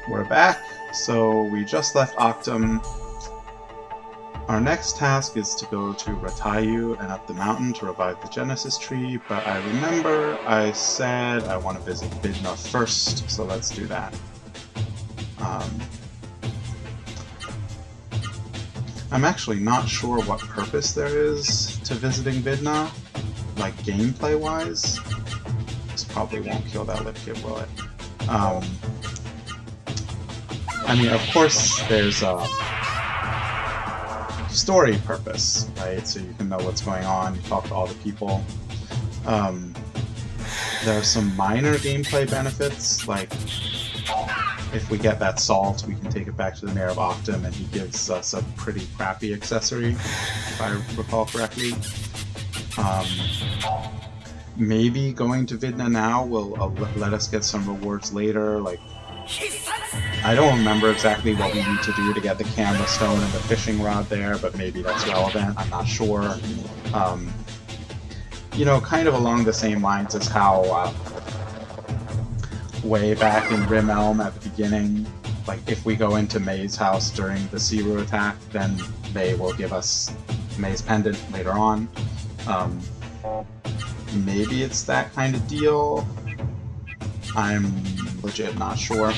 We're back. So we just left Octam. Our next task is to go to Ratayu and up the mountain to revive the Genesis tree, but I remember I said I want to visit Vidna first, so let's do that. I'm actually not sure what purpose there is to visiting Vidna, like gameplay-wise. This probably won't kill that lip kit, will it? I mean, of course, there's a story purpose, right? So you can know what's going on, you talk to all the people. There are some minor gameplay benefits, like if we get that salt, we can take it back to the Mayor of Octam and he gives us a pretty crappy accessory, if I recall correctly. Maybe going to Vidna now will let us get some rewards later, like I don't remember exactly what we need to do to get the camera stone and the fishing rod there, but maybe that's relevant, I'm not sure. You know, kind of along the same lines as how way back in Rim Elm at the beginning, like if we go into May's house during the Saryu attack, then May will give us May's pendant later on. Maybe it's that kind of deal. I'm legit not sure.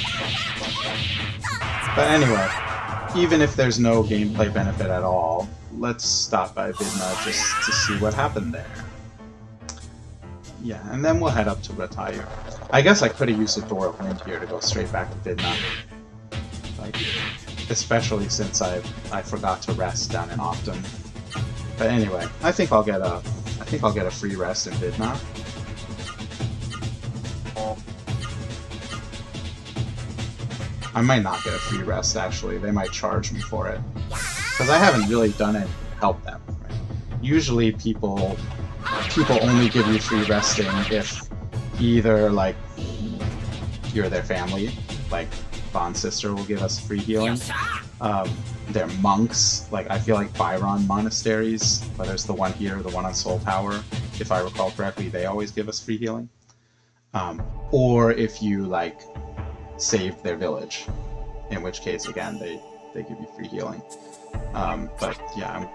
But anyway, even if there's no gameplay benefit at all, let's stop by Vidna just to see what happened there. Yeah, and then we'll head up to Ratayu. I guess I could have used a Door of Wind here to go straight back to Vidna. Like, especially since I forgot to rest down in Octam. But anyway, I think I'll get a free rest in Vidna. I might not get a free rest, actually. They might charge me for it. Because I haven't really done it to help them. Right? Usually people only give you free resting if either, like, you're their family, like Bond's sister will give us free healing. They're monks, like I feel like Byron monasteries, whether it's the one here or the one on Soul Tower, if I recall correctly, they always give us free healing. Or if you, like, saved their village, in which case, again, they give you free healing. But yeah,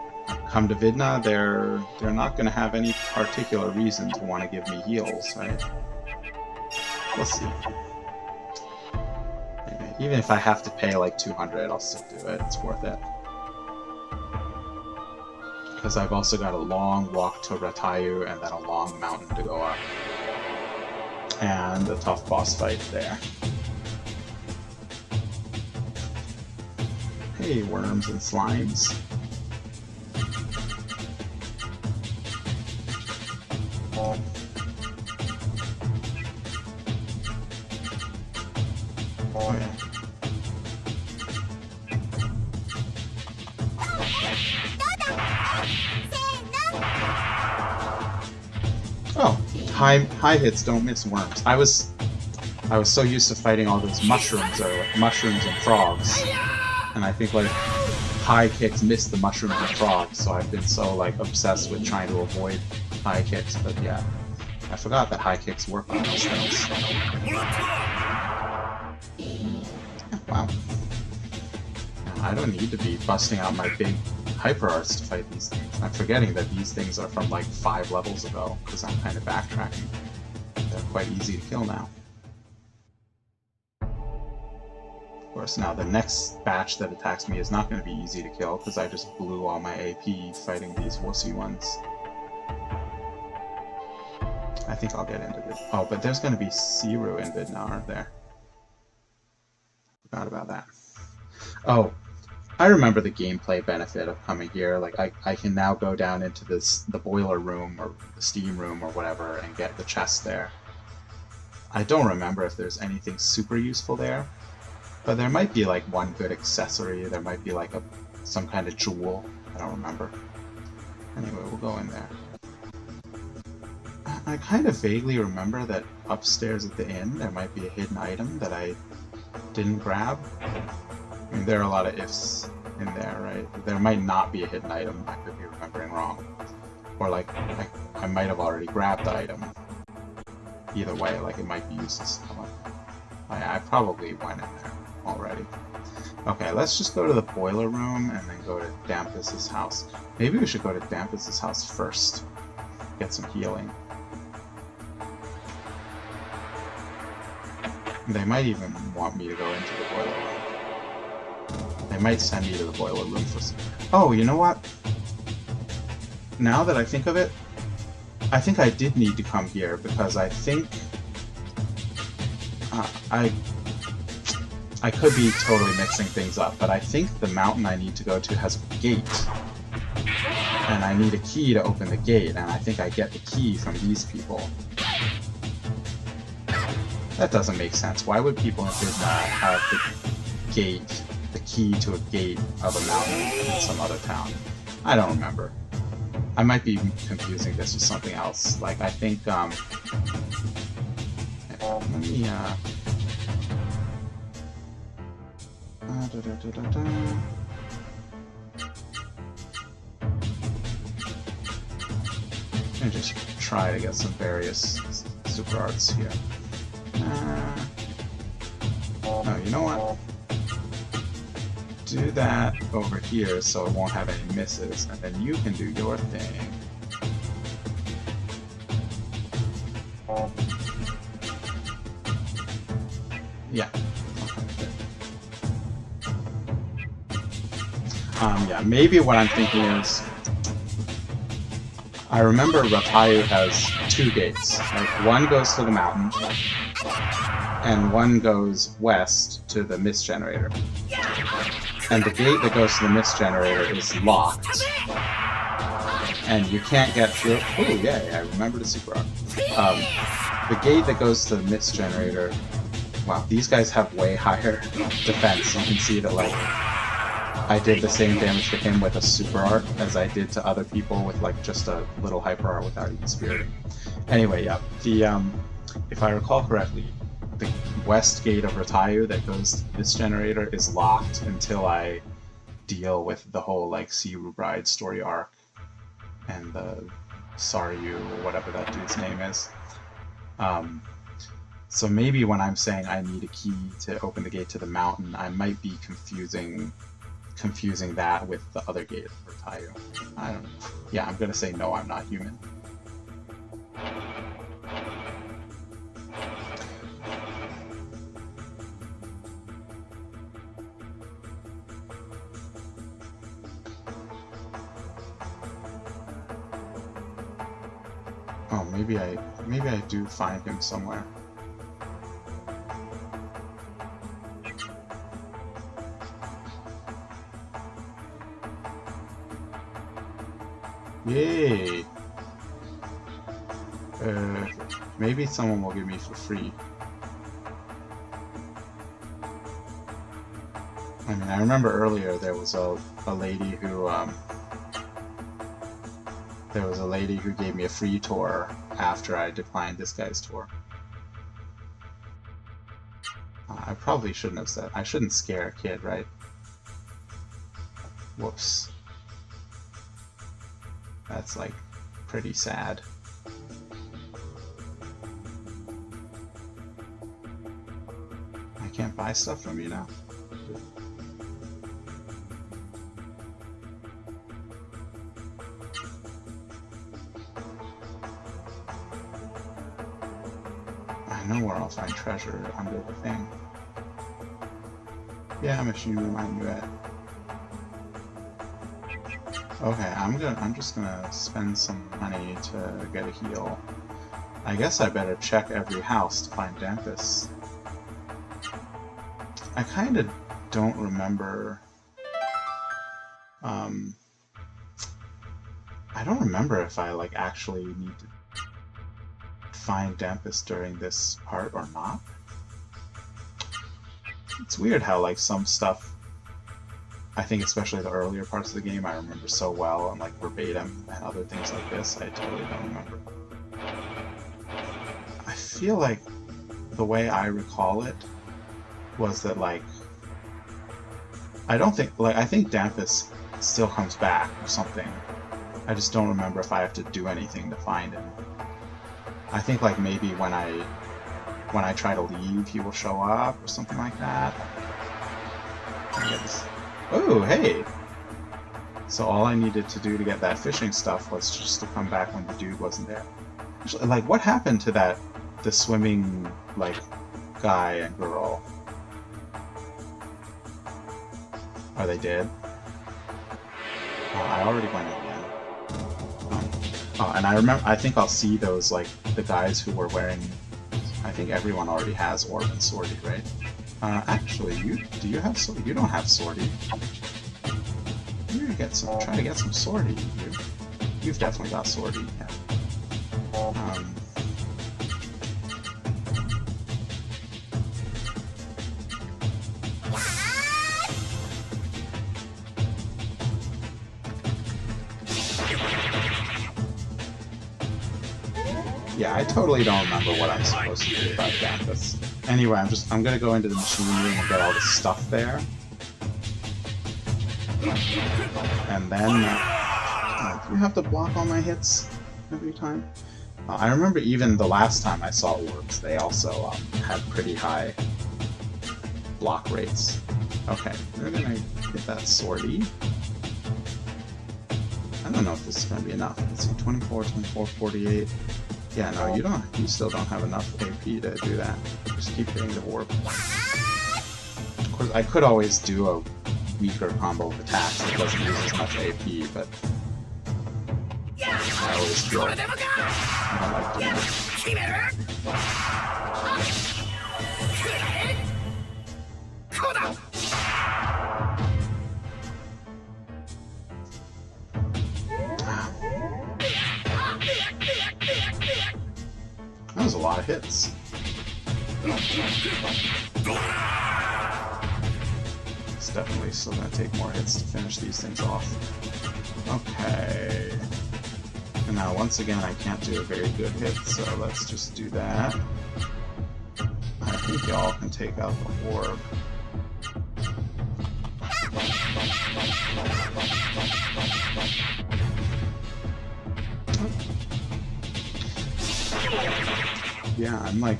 come to Vidna, they're not going to have any particular reason to want to give me heals, right? We'll see. Anyway, even if I have to pay like 200, I'll still do it. It's worth it. Because I've also got a long walk to Ratayu and then a long mountain to go up. And a tough boss fight there. Hey, worms and slimes. Oh, yeah. Oh, high hits don't miss worms. I was so used to fighting all those mushrooms and frogs. And I think, like, high kicks miss the mushrooms and frogs, so I've been so, like, obsessed with trying to avoid high kicks, but yeah. I forgot that high kicks work on those things. Wow. I don't need to be busting out my big hyper arts to fight these things. I'm forgetting that these things are from, like, 5 levels ago, because I'm kind of backtracking. They're quite easy to kill now. Of course, now the next batch that attacks me is not going to be easy to kill because I just blew all my AP fighting these wussy ones. I think I'll get into it. Oh, but there's going to be Saryu in Vidna, aren't there? Forgot about that. Oh, I remember the gameplay benefit of coming here. Like, I can now go down into the boiler room or the steam room or whatever and get the chest there. I don't remember if there's anything super useful there. But there might be, like, one good accessory, there might be, like, some kind of jewel, I don't remember. Anyway, we'll go in there. I kind of vaguely remember that upstairs at the inn there might be a hidden item that I didn't grab. I mean, there are a lot of ifs in there, right? There might not be a hidden item, I could be remembering wrong. Or, like, I might have already grabbed the item. Either way, like, it might be used as someone. I probably went in there. already. Okay, let's just go to the boiler room and then go to Dampus's house. Maybe we should go to Dampus's house first. Get some healing. They might even want me to go into the boiler room. They might send me to the boiler room for some... Oh, you know what? Now that I think of it, I think I did need to come here because I think... I could be totally mixing things up, but I think the mountain I need to go to has a gate. And I need a key to open the gate, and I think I get the key from these people. That doesn't make sense. Why would people in Vidna have the gate, the key to a gate of a mountain in some other town? I don't remember. I might be confusing this with something else. Like, I think, let me, and just try to get some various super arts here. No, you know what? Do that over here so it won't have any misses, and then you can do your thing. Yeah. Yeah, maybe what I'm thinking is, I remember Ratayu has two gates. Like, one goes to the mountain, and one goes west to the mist generator. And the gate that goes to the mist generator is locked. And you can't get through. Oh, yeah, I remember the super arc. The gate that goes to the mist generator. Wow, these guys have way higher defense. You can see that, like, I did the same damage to him with a super art as I did to other people with, like, just a little hyper art without even spiriting. Anyway, yeah, the, if I recall correctly, the west gate of Ratayu that goes to this generator is locked until I deal with the whole, like, Saryu Bride story arc and the Saryu, or whatever that dude's name is. So maybe when I'm saying I need a key to open the gate to the mountain, I might be confusing that with the other gate of Ratayu. I don't know. Yeah, I'm gonna say no, I'm not human. Oh, maybe I do find him somewhere. Yay! Maybe someone will give me for free. I mean, I remember earlier there was a lady who gave me a free tour after I declined this guy's tour. I probably shouldn't have said. I shouldn't scare a kid, right? Whoops. That's, like, pretty sad. I can't buy stuff from you now. I know where I'll find treasure under the thing. Yeah, Machine, I knew it. Okay, I'm just gonna spend some money to get a heal. I guess I better check every house to find Dampus. I kind of don't remember. I don't remember if I, like, actually need to find Dampus during this part or not. It's weird how, like, some stuff, I think especially the earlier parts of the game, I remember so well, and, like, verbatim, and other things like this, I totally don't remember. I feel like the way I recall it was that, like, I think Dampus still comes back or something. I just don't remember if I have to do anything to find him. I think, like, maybe when I try to leave, he will show up or something like that. Oh, hey! So all I needed to do to get that fishing stuff was just to come back when the dude wasn't there. Actually, like, what happened to the swimming, like, guy and girl? Are they dead? Oh, I already went in again. Oh, and I think I'll see those, like, the guys who were wearing... I think everyone already has Orb and Swordy, right? Actually, do you have Swordy? You don't have Swordy. You get some. Try to get some Swordy. You've definitely got Swordy. Yeah. Yeah, I totally don't remember what I'm supposed to do about Campus. Anyway, I'm gonna go into the machine room and get all the stuff there. And then, do you have to block all my hits every time? I remember even the last time I saw orbs, they also had pretty high block rates. Okay, we're gonna get that Swordy. I don't know if this is gonna be enough. Let's see, 24, 24, 48. Yeah, no, you still don't have enough AP to do that. Just keep hitting the orb. Of course, I could always do a weaker combo of attacks that doesn't use as much AP, but I always feel like I don't like doing it. That was a lot of hits. It's definitely still going to take more hits to finish these things off. Okay. And now once again I can't do a very good hit, so let's just do that. I think y'all can take out the orb. Yeah, I'm like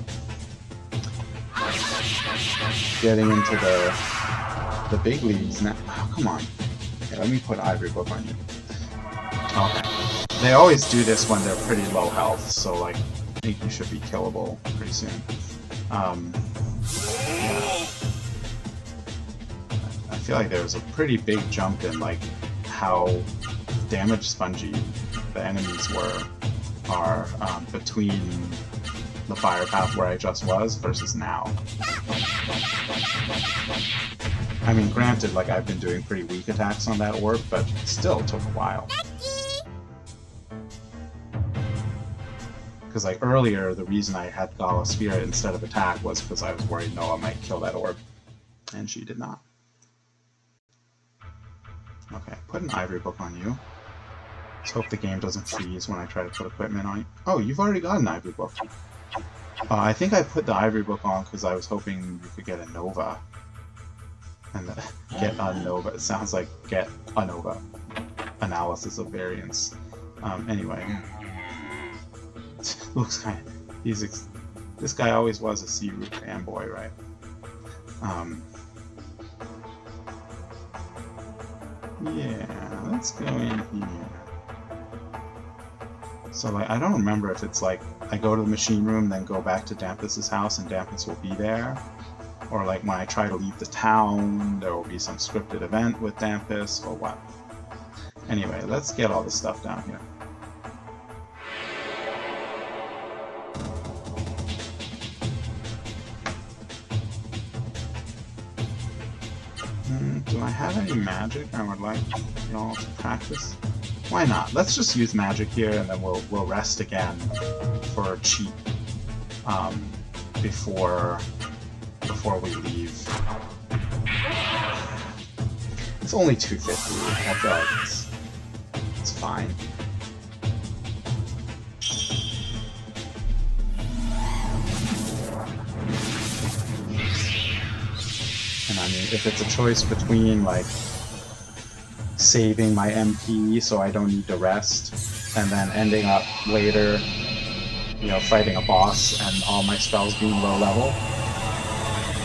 getting into the big leagues now. Oh, come on. Okay, let me put Ivory Book on you. Okay. They always do this when they're pretty low health, so like I think you should be killable pretty soon. Yeah. I feel like there was a pretty big jump in like how damage spongy the enemies are between the fire path where I just was versus now. I mean, granted, like I've been doing pretty weak attacks on that orb, but it still took a while. Because like earlier, the reason I had Gala Spirit instead of attack was because I was worried Noah might kill that orb, and she did not. Okay, put an Ivory Book on you. Let's hope the game doesn't freeze when I try to put equipment on you. Oh, you've already got an Ivory Book. I think I put the Ivory Book on because I was hoping you could get a Nova. And get a Nova. It sounds like get a Nova. Analysis of variance. Anyway. Looks kind of... this guy always was a Sea-Root fanboy, right? Yeah, let's go in here. So like, I don't remember if it's like, I go to the machine room, then go back to Dampus's house, and Dampus will be there. Or like, when I try to leave the town, there will be some scripted event with Dampus, or what. Anyway, let's get all this stuff down here. Do I have any magic I would like y'all to practice? Why not? Let's just use magic here, and then we'll rest again for cheap before we leave. It's only 250. I feel like it's fine. And I mean, if it's a choice between like saving my MP so I don't need to rest, and then ending up later, you know, fighting a boss and all my spells being low level,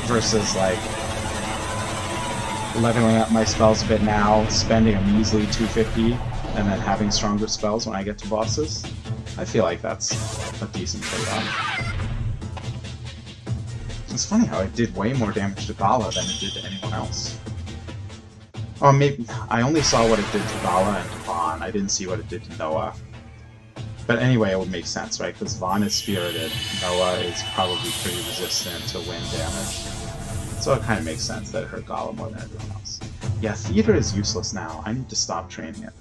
versus like leveling up my spells a bit now, spending a measly 250, and then having stronger spells when I get to bosses. I feel like that's a decent trade-off. It's funny how it did way more damage to Gala than it did to anyone else. Or maybe I only saw what it did to Gala and to Vaughn. I didn't see what it did to Noah. But anyway, it would make sense, right? Because Vaughn is spirited, Noah is probably pretty resistant to wind damage. So it kind of makes sense that it hurt Gala more than everyone else. Yeah, Theater is useless now. I need to stop training it.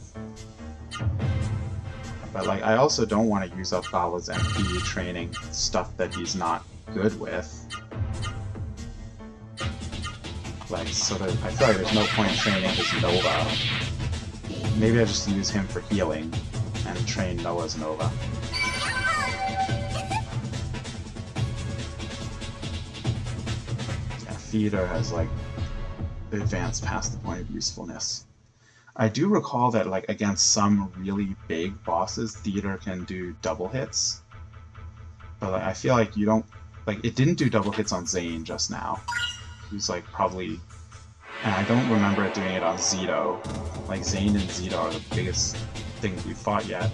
But like, I also don't want to use up Gala's MP training stuff that he's not good with. Like, so that I feel like there's no point in training his Nova. Maybe I just use him for healing and train Noah's Nova. Yeah, Theater has like advanced past the point of usefulness. I do recall that like against some really big bosses, Theater can do double hits. But like, I feel like you don't like it didn't do double hits on Xain just now. He's like probably, and I don't remember it doing it on Zito. Like Xain and Zito are the biggest things we've fought yet.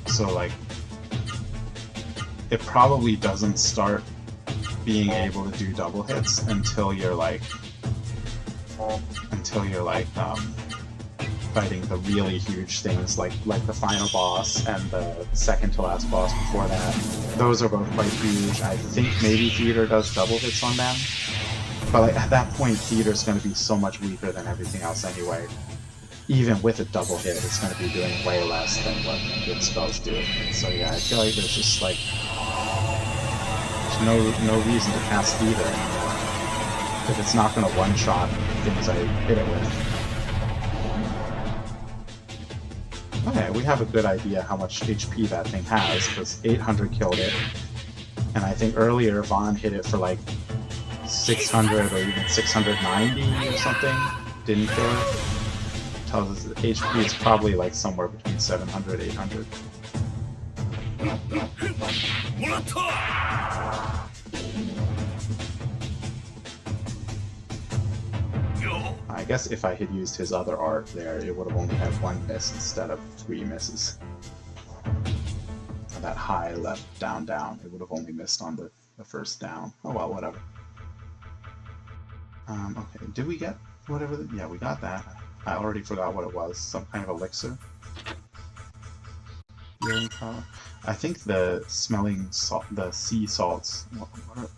So like, it probably doesn't start being able to do double hits until you're like, fighting the really huge things like the final boss and the second to last boss before that. Those are both quite huge. I think maybe Theater does double hits on them, but like at that point, Theater's going to be so much weaker than everything else anyway. Even with a double hit, it's going to be doing way less than what good spells do. So yeah, I feel like there's just like there's no reason to cast Theater anymore if it's not going to one-shot things I hit it with. Okay, we have a good idea how much HP that thing has, because 800 killed it. And I think earlier Vaughn hit it for like 600 or even 690 or something. Didn't kill it. Tells us that HP is probably like somewhere between 700 and 800. I guess if I had used his other art there, it would have only had one miss instead of 3 misses. That high left, down, down, it would have only missed on the first down. Oh well, whatever. Okay, did we get whatever? Yeah, we got that. I already forgot what it was. Some kind of elixir. Healing power. I think the smelling salt, the sea salts, what are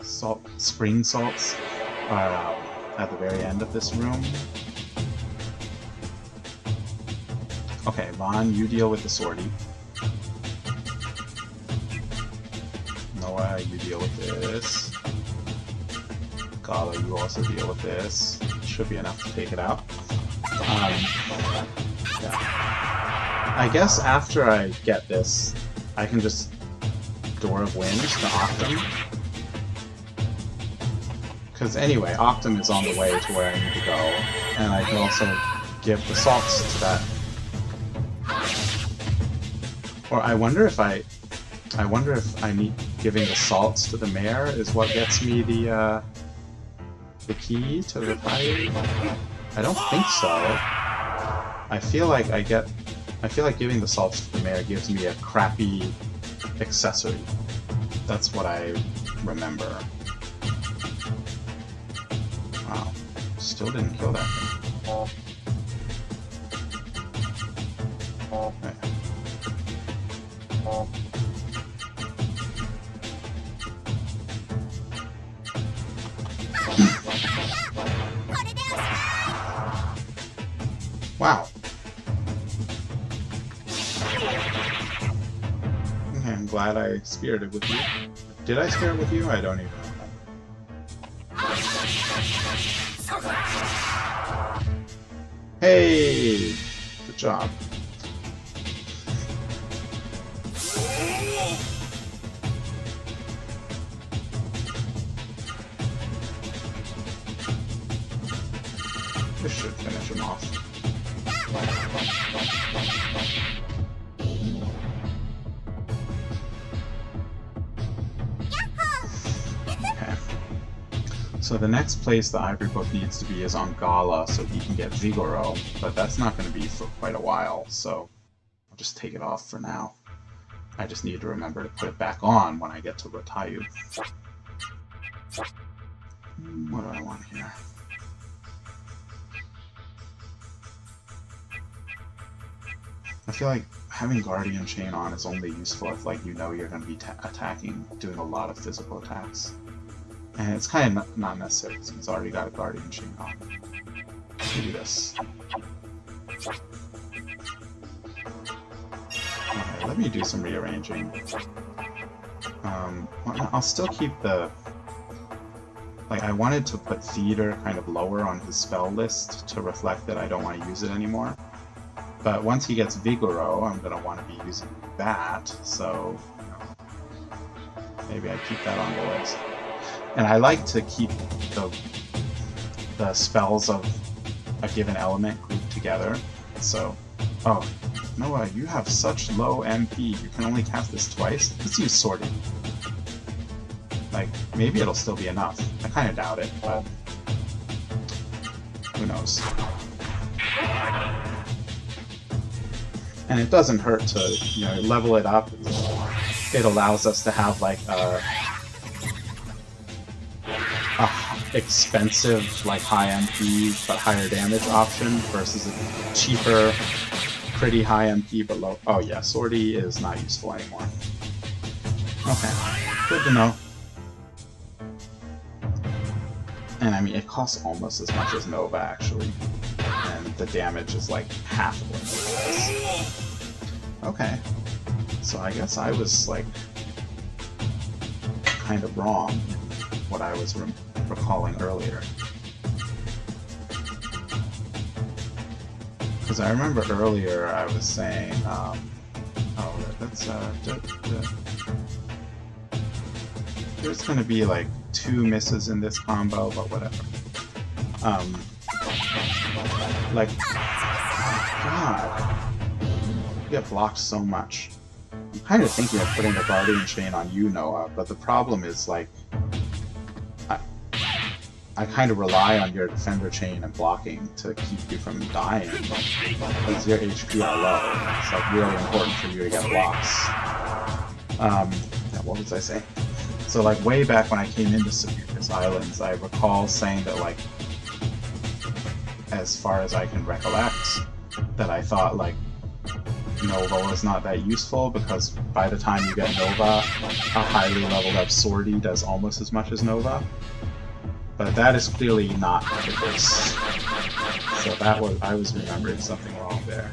spring salts, are at the very end of this room. Okay, Vaughn, you deal with the sortie. Noah, you deal with this. Gala, you also deal with this. Should be enough to take it out. Yeah. I guess after I get this, I can just Door of Winds to Octam. Because anyway, Octam is on the way to where I need to go, and I can also give the salts to that. Or I wonder if I need giving the salts to the mayor is what gets me the key to Ratayu. I don't think so. I feel like giving the salts to the mayor gives me a crappy accessory. That's what I remember. Wow. Still didn't kill that thing. Okay. Wow. Okay, I'm glad I spirited with you. Did I spirit with you? I don't even remember. Hey! Good job. This should finish him off. So the next place the Ivory Book needs to be is on Gala, so he can get Vigoro, but that's not going to be for quite a while, so I'll just take it off for now. I just need to remember to put it back on when I get to Ratayu. What do I want here? I feel like having Guardian Chain on is only useful if, like, you know you're going to be attacking, doing a lot of physical attacks. And it's kind of not necessary since it's already got a Guardian Chain on. Do this. Okay, let me do some rearranging. I'll still keep the... Like, I wanted to put Theater kind of lower on his spell list to reflect that I don't want to use it anymore. But once he gets Vigoro, I'm going to want to be using that, so... You know, maybe I keep that on the list. And I like to keep the spells of a given element grouped together. So, oh, Noah, you have such low MP. You can only cast this twice. Let's use Sorting. Like, maybe it'll still be enough. I kind of doubt it, but who knows. And it doesn't hurt to, you know, level it up. It allows us to have, like, a expensive, like, high MP but higher damage option versus a cheaper, pretty high MP but low. Oh yeah, Sortie is not useful anymore. Okay, good to know. And I mean, it costs almost as much as Nova actually, and the damage is like half of what Nova is. Okay, so I guess I was like kind of wrong in what I was recalling earlier. Because I remember earlier I was saying, oh, that's, there's going to be like 2 misses in this combo, but whatever. Like, God, you get blocked so much. I'm kind of thinking of putting a Guardian Chain on you, Noah, but the problem is, like, I kind of rely on your Defender Chain and blocking to keep you from dying, because your HP are low. It's like really important for you to get blocks. What was I saying? So like way back when I came into Sabirus Islands, I recall saying that, like, as far as I can recollect, that I thought like Nova was not that useful because by the time you get Nova, a highly leveled up Sortie does almost as much as Nova. But that is clearly not the case. So that was, I was remembering something wrong there.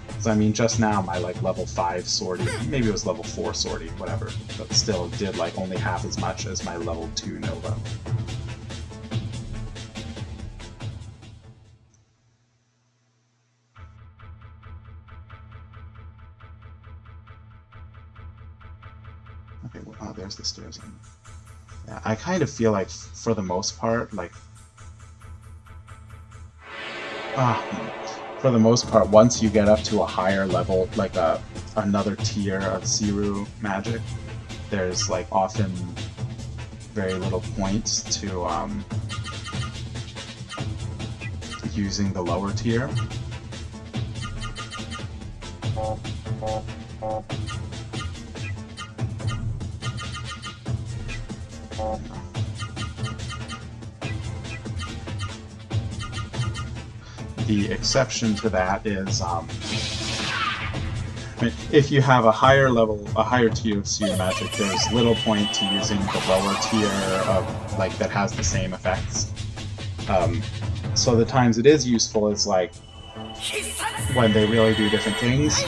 Because I mean, just now my like level 5 Sortie, maybe it was level 4 Sortie, whatever, but still did like only half as much as my level 2 Nova. Okay, well, oh, there's the stairs. Yeah, I kind of feel like, for the most part, like... for the most part, once you get up to a higher level, like another tier of Saryu magic, there's like often very little point to using the lower tier. The exception to that is, I mean, if you have a higher level, a higher tier of Saryu magic, there's little point to using the lower tier of, like, that has the same effects. So the times it is useful is, like, when they really do different things.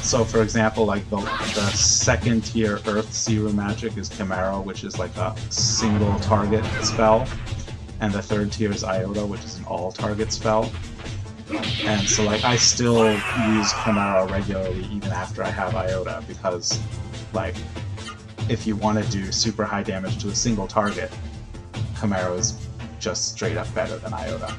So for example, like the second tier Earth Saryu magic is Chimera, which is like a single target spell. And the third tier is Iota, which is an all-target spell. And so, like, I still use Chimera regularly even after I have Iota, because, like, if you want to do super high damage to a single target, Chimera is just straight up better than Iota.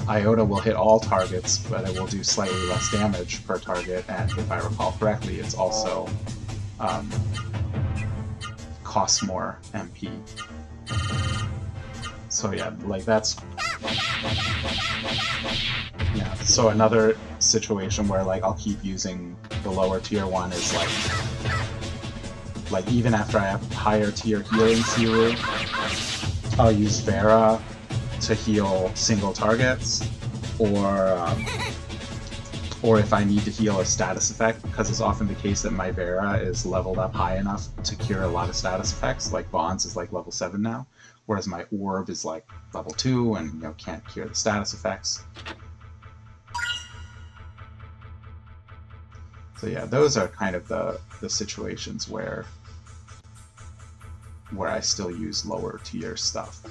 Iota will hit all targets, but it will do slightly less damage per target, and if I recall correctly, it's also costs more MP. So yeah, like that's... Yeah, so another situation where like I'll keep using the lower tier one is like even after I have higher tier healing Saryu, I'll use Vera to heal single targets, or if I need to heal a status effect, because it's often the case that my Vera is leveled up high enough to cure a lot of status effects, like Bonds is like level 7 now, whereas my Orb is like level 2 and, you know, can't cure the status effects. So yeah, those are kind of the situations where I still use lower tier stuff.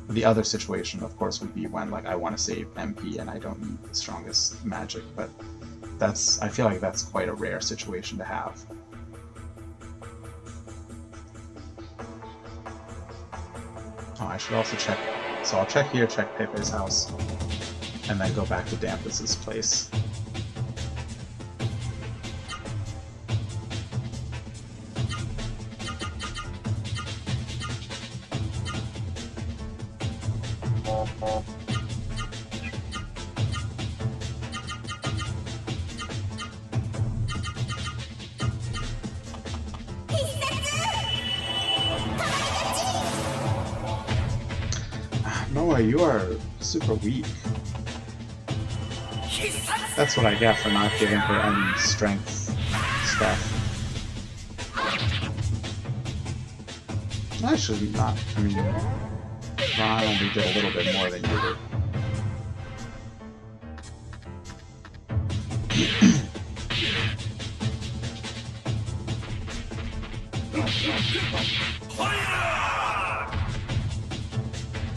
The other situation, of course, would be when like I want to save MP and I don't need the strongest magic, but I feel like that's quite a rare situation to have. Oh, I should also check. So I'll check here, check Pepe's house, and then go back to Dampus's place. Noah, you are super weak. That's what I get for not giving her any strength stuff. Actually, not. I mean, Ron only did a little bit more than you did.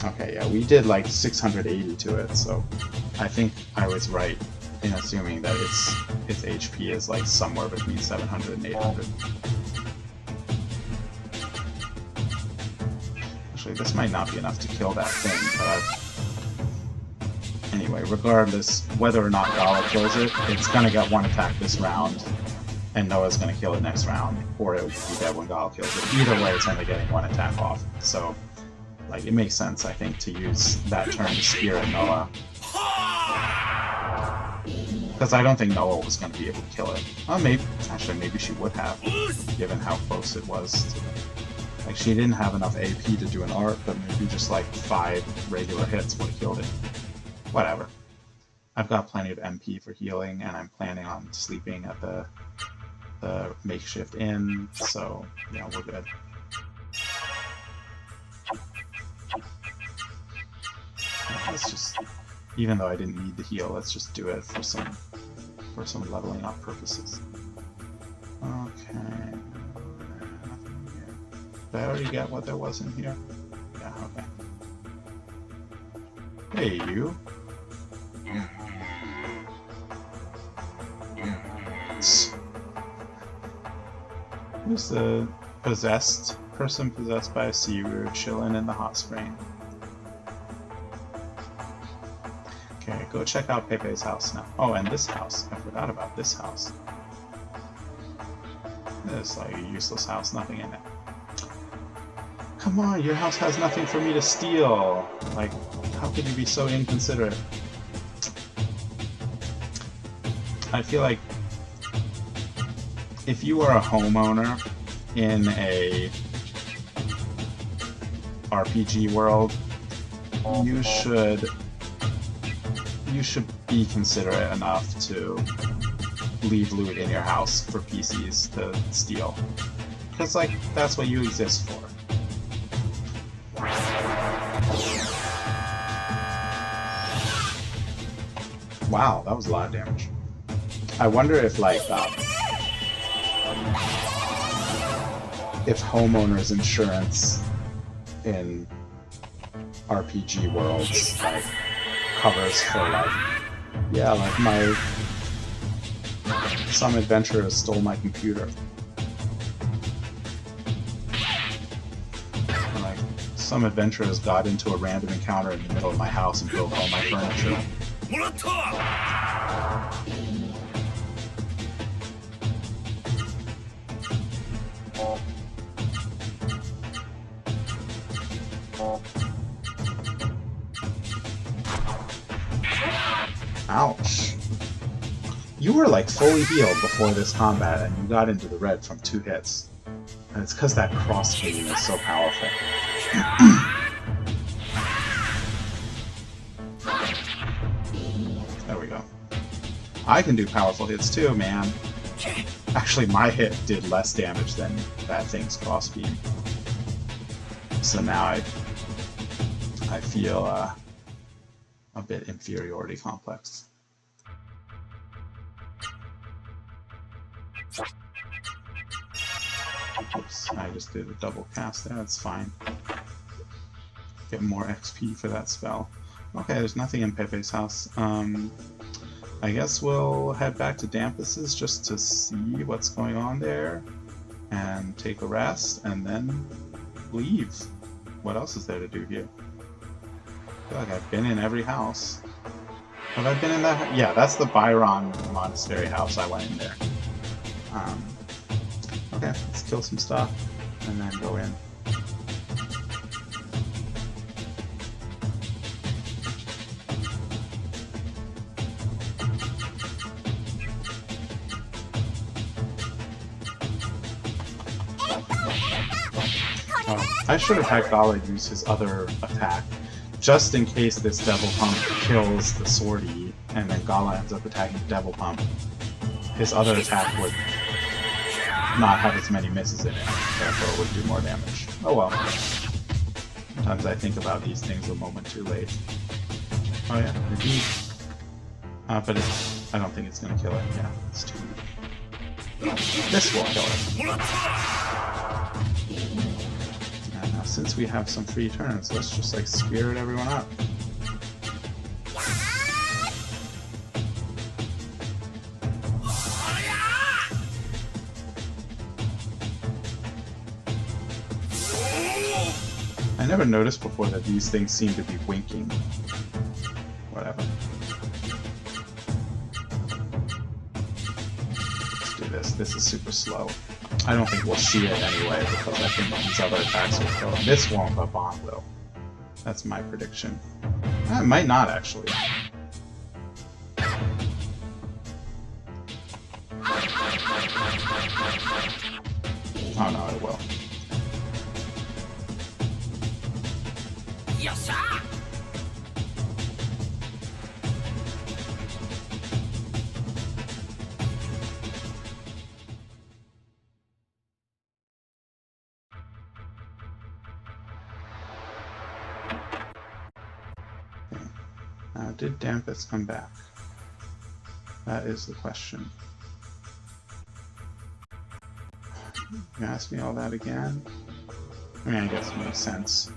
Okay, yeah, we did like 680 to it, so I think I was right in assuming that its HP is like somewhere between 700 and 800. Actually, this might not be enough to kill that thing, but anyway, regardless, whether or not Gala kills it, it's gonna get one attack this round, and Noah's gonna kill it next round, or it will be dead when Gala kills it. Either way, it's only getting one attack off, so like it makes sense, I think, to use that turn to spear at Noah. Because I don't think Noah was going to be able to kill it. Oh, maybe. Actually, maybe she would have, given how close it was. Like, she didn't have enough AP to do an art, but maybe just like 5 regular hits would have killed it. Whatever. I've got plenty of MP for healing, and I'm planning on sleeping at the makeshift inn, so yeah, we're good. Let's just, even though I didn't need the heal, let's just do it for some leveling up purposes. Okay. Nothing here. Did I already get what there was in here? Yeah, okay. Hey, you. Who's the person possessed by a Saryu chilling in the hot spring? Okay, go check out Pepe's house now. Oh, and this house. I forgot about this house. It's like a useless house, nothing in it. Come on, your house has nothing for me to steal! Like, how could you be so inconsiderate? I feel like if you are a homeowner in a RPG world, you should be considerate enough to leave loot in your house for PCs to steal. Because, like, that's what you exist for. Wow, that was a lot of damage. I wonder if, like, if homeowners insurance in RPG worlds, like, covers for, like, yeah, like some adventurers stole my computer. And, like, some adventurers got into a random encounter in the middle of my house and broke all my furniture. Ouch. You were like fully healed before this combat, and you got into the red from 2 hits. And it's because that cross beam is so powerful. There we go. I can do powerful hits too, man. Actually, my hit did less damage than that thing's cross beam. So now I feel a bit inferiority complex. Oops, I just did a double cast there, that's fine. Get more XP for that spell. Okay, there's nothing in Pepe's house. I guess we'll head back to Dampus's just to see what's going on there, and take a rest, and then leave. What else is there to do here? I feel like I've been in every house. Have I been in that? Yeah, that's the Byron Monastery house. I went in there. Okay, let's kill some stuff, and then go in. I should have had Gala use his other attack, just in case this Devil Pump kills the Swordy, and then Gala ends up attacking the Devil Pump. His other attack would not have as many misses in it, therefore it would do more damage. Oh well. Sometimes I think about these things a moment too late. Oh yeah, indeed. But I don't think it's going to kill it. Yeah, it's too... This will kill it. And now since we have some free turns, let's just like spirit everyone up. I never noticed before that these things seem to be winking. Whatever. Let's do this. This is super slow. I don't think we'll see it anyway, because I think these other attacks will kill it. This won't, but Bond will. That's my prediction. It might not, actually. Oh no, it will. Yes, sir. Now, did Dampus come back? That is the question. You ask me all that again? I mean, I guess it makes sense.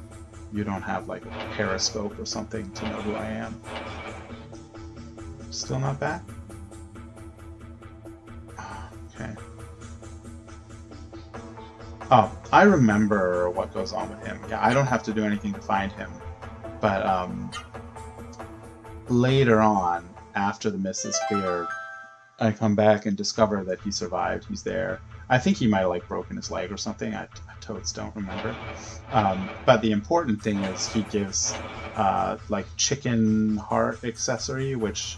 You don't have like a periscope or something to know who I am. Still not back? Okay. Oh, I remember what goes on with him. Yeah, I don't have to do anything to find him. But later on, after the mist is cleared, I come back and discover that he survived. He's there. I think he might have like broken his leg or something. I totes don't remember. But the important thing is he gives like chicken heart accessory, which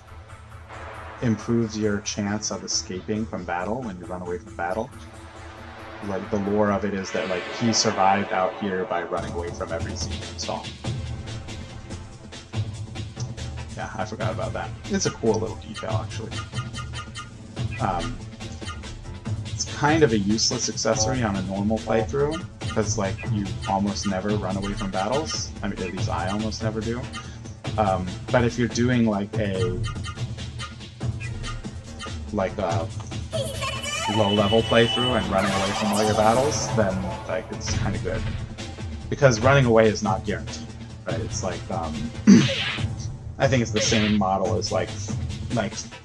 improves your chance of escaping from battle when you run away from battle. Like the lore of it is that like he survived out here by running away from every Xain saw. Yeah, I forgot about that. It's a cool little detail, actually. It's kind of a useless accessory on a normal playthrough, because like you almost never run away from battles. I mean, at least I almost never do. But if you're doing like a low-level playthrough and running away from all your battles, then like it's kind of good. Because running away is not guaranteed, right? It's like I think it's the same model as like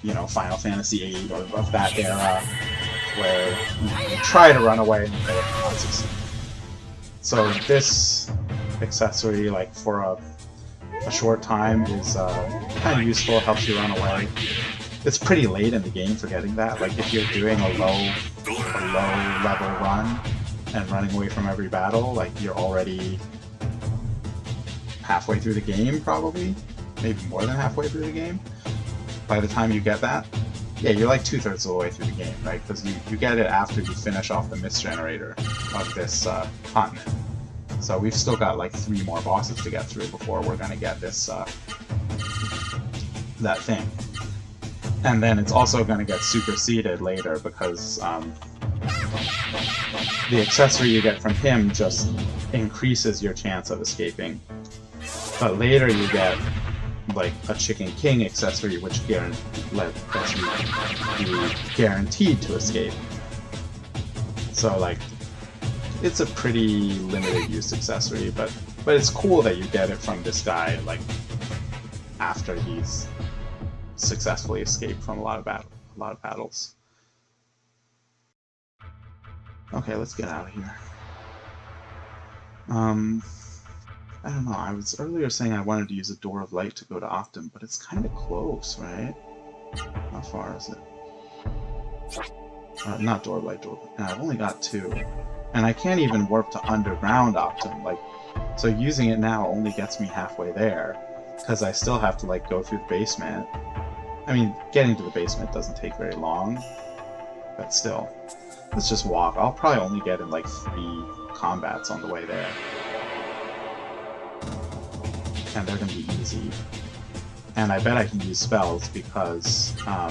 you know, Final Fantasy VIII or of that era, where you try to run away and you not succeed. So this accessory, like for a short time, is kind of useful. Helps you run away. It's pretty late in the game for getting that. Like if you're doing a low level run and running away from every battle, like you're already halfway through the game, probably. Maybe more than halfway through the game. by the time you get that, yeah, you're like 2/3 of the way through the game, right? Because you get it after you finish off the mist generator of this continent. So we've still got like 3 more bosses to get through before we're gonna get this that thing. And then it's also gonna get superseded later because the accessory you get from him just increases your chance of escaping. But later you get like a Chicken King accessory, which lets you be guaranteed to escape. So like, it's a pretty limited use accessory, but it's cool that you get it from this guy like after he's successfully escaped from a lot of battles. Okay, let's get out of here. I don't know, I was earlier saying I wanted to use a Door of Light to go to Octam, but it's kind of close, right? How far is it? Not Door of Light, I've only got 2. And I can't even warp to underground Octam, like, so using it now only gets me halfway there, because I still have to, like, go through the basement. I mean, getting to the basement doesn't take very long, but still. Let's just walk. I'll probably only get in, like, 3 combats on the way there. And they're gonna be easy. And I bet I can use spells because, I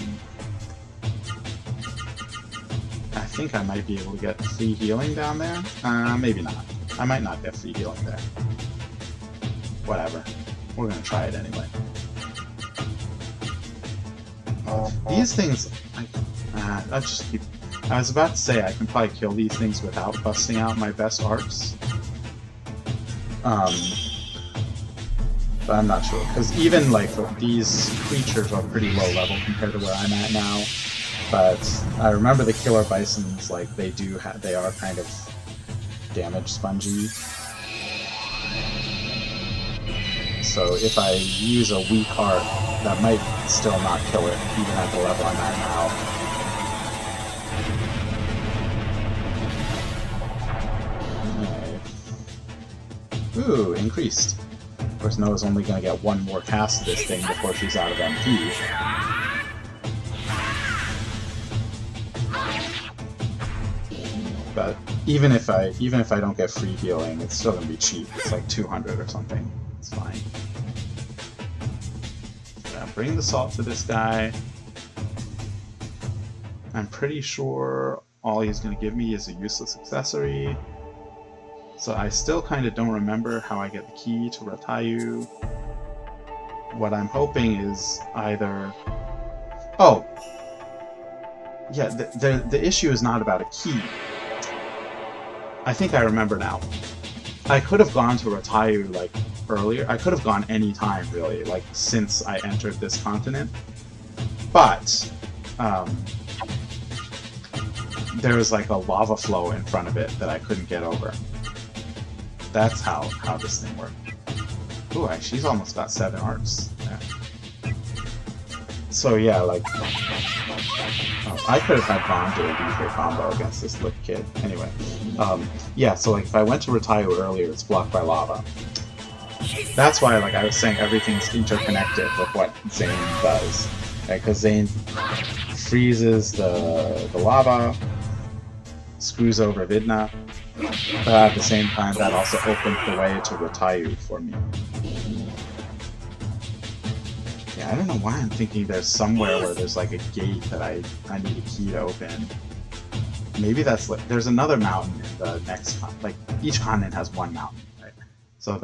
think I might be able to get free healing down there. Maybe not. I might not get free healing there. Whatever. We're gonna try it anyway. These things, I'll just keep... I was about to say I can probably kill these things without busting out my best arts. But I'm not sure, because even like these creatures are pretty low level compared to where I'm at now. But I remember the killer bisons, like they are kind of damage spongy. So if I use a weak art, that might still not kill it, even at the level I'm at now. Okay. Ooh, increased. Of course, Noah's only going to get 1 more cast of this thing before she's out of MP. But even if I don't get free healing, it's still going to be cheap. It's like 200 or something. It's fine. Yeah, bring the salt to this guy. I'm pretty sure all he's going to give me is a useless accessory. So I still kind of don't remember how I get the key to Ratayu. What I'm hoping is either... Oh! Yeah, the issue is not about a key. I think I remember now. I could have gone to Ratayu, like, earlier. I could have gone any time, really, like, since I entered this continent. But, there was, like, a lava flow in front of it that I couldn't get over. That's how this thing worked. Ooh, she's almost got 7 arts. Yeah. So yeah, like... I could have had Vaughn do a DK combo against this lip kid. Anyway. Yeah, so like if I went to Ratayu earlier, it's blocked by lava. That's why, like, I was saying everything's interconnected with what Xain does. Because Xain freezes the lava, screws over Vidna, but at the same time that also opens the way to Ratayu for me. Yeah, I don't know why I'm thinking there's somewhere where there's like a gate that I need a key to open. Maybe that's like, there's another mountain in the next like each continent has 1 mountain, right? So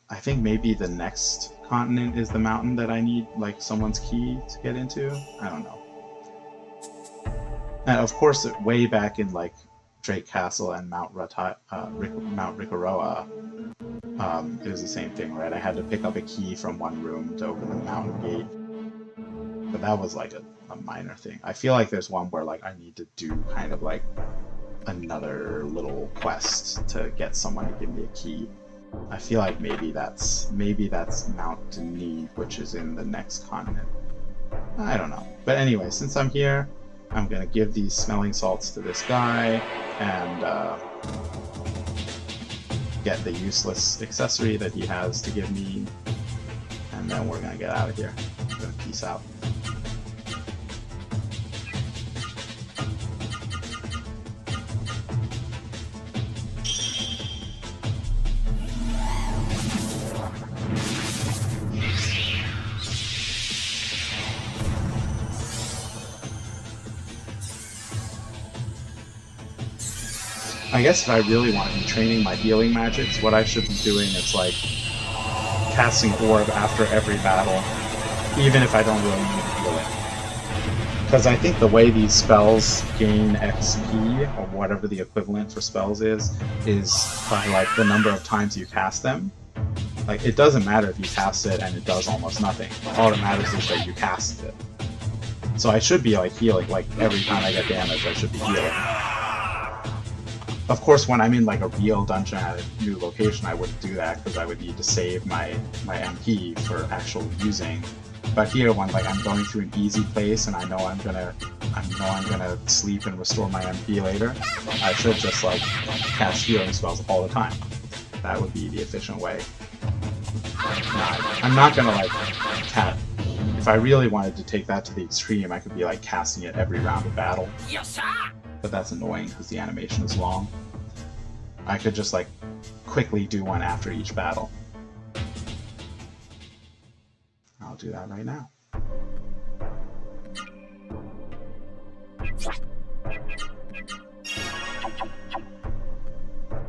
I think maybe the next continent is the mountain that I need like someone's key to get into. I don't know. And of course, way back in like Drake Castle and Mount Rikaroa, it was the same thing, right? I had to pick up a key from one room to open the mountain gate. But that was like a minor thing. I feel like there's one where like I need to do kind of like another little quest to get someone to give me a key. I feel like maybe that's Mount Denis, which is in the next continent. I don't know. But anyway, since I'm here, I'm gonna give these smelling salts to this guy and get the useless accessory that he has to give me, and then we're gonna get out of here. I'm gonna peace out. I guess if I really want to be training my healing magics, what I should be doing is like casting Orb after every battle, even if I don't really need healing. Because I think the way these spells gain XP, or whatever the equivalent for spells is by like the number of times you cast them. Like, it doesn't matter if you cast it and it does almost nothing. All that matters is that you cast it. So I should be like healing, like every time I get damage I should be healing. Of course, when I'm in like a real dungeon at a new location, I wouldn't do that because I would need to save my MP for actual using. But here, when like I'm going to an easy place and I know I'm gonna sleep and restore my MP later, I should just like cast healing spells all the time. That would be the efficient way. I'm not gonna like if I really wanted to take that to the extreme, I could be like casting it every round of battle. But that's annoying because the animation is long. I could just like quickly do one after each battle. I'll do that right now.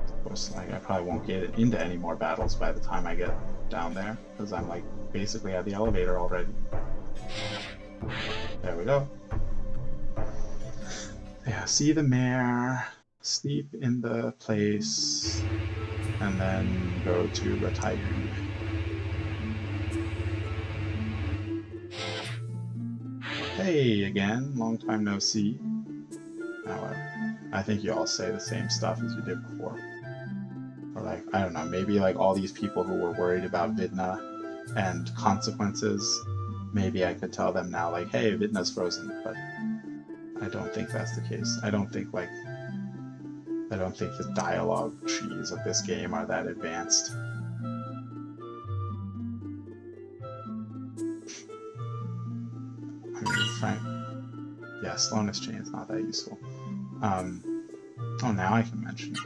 Of course, like, I probably won't get into any more battles by the time I get down there, because I'm like basically at the elevator already. There we go. Yeah, see the mare, sleep in the place, and then go to Ratayu. Hey again, long time no see. However, I think you all say the same stuff as you did before. Or like, I don't know, maybe like all these people who were worried about Vidna and consequences, maybe I could tell them now like, hey, Vidna's frozen, but I don't think that's the case. I don't think the dialogue trees of this game are that advanced. I mean, Frank, yeah, slowness chain is not that useful. Oh, now I can mention it.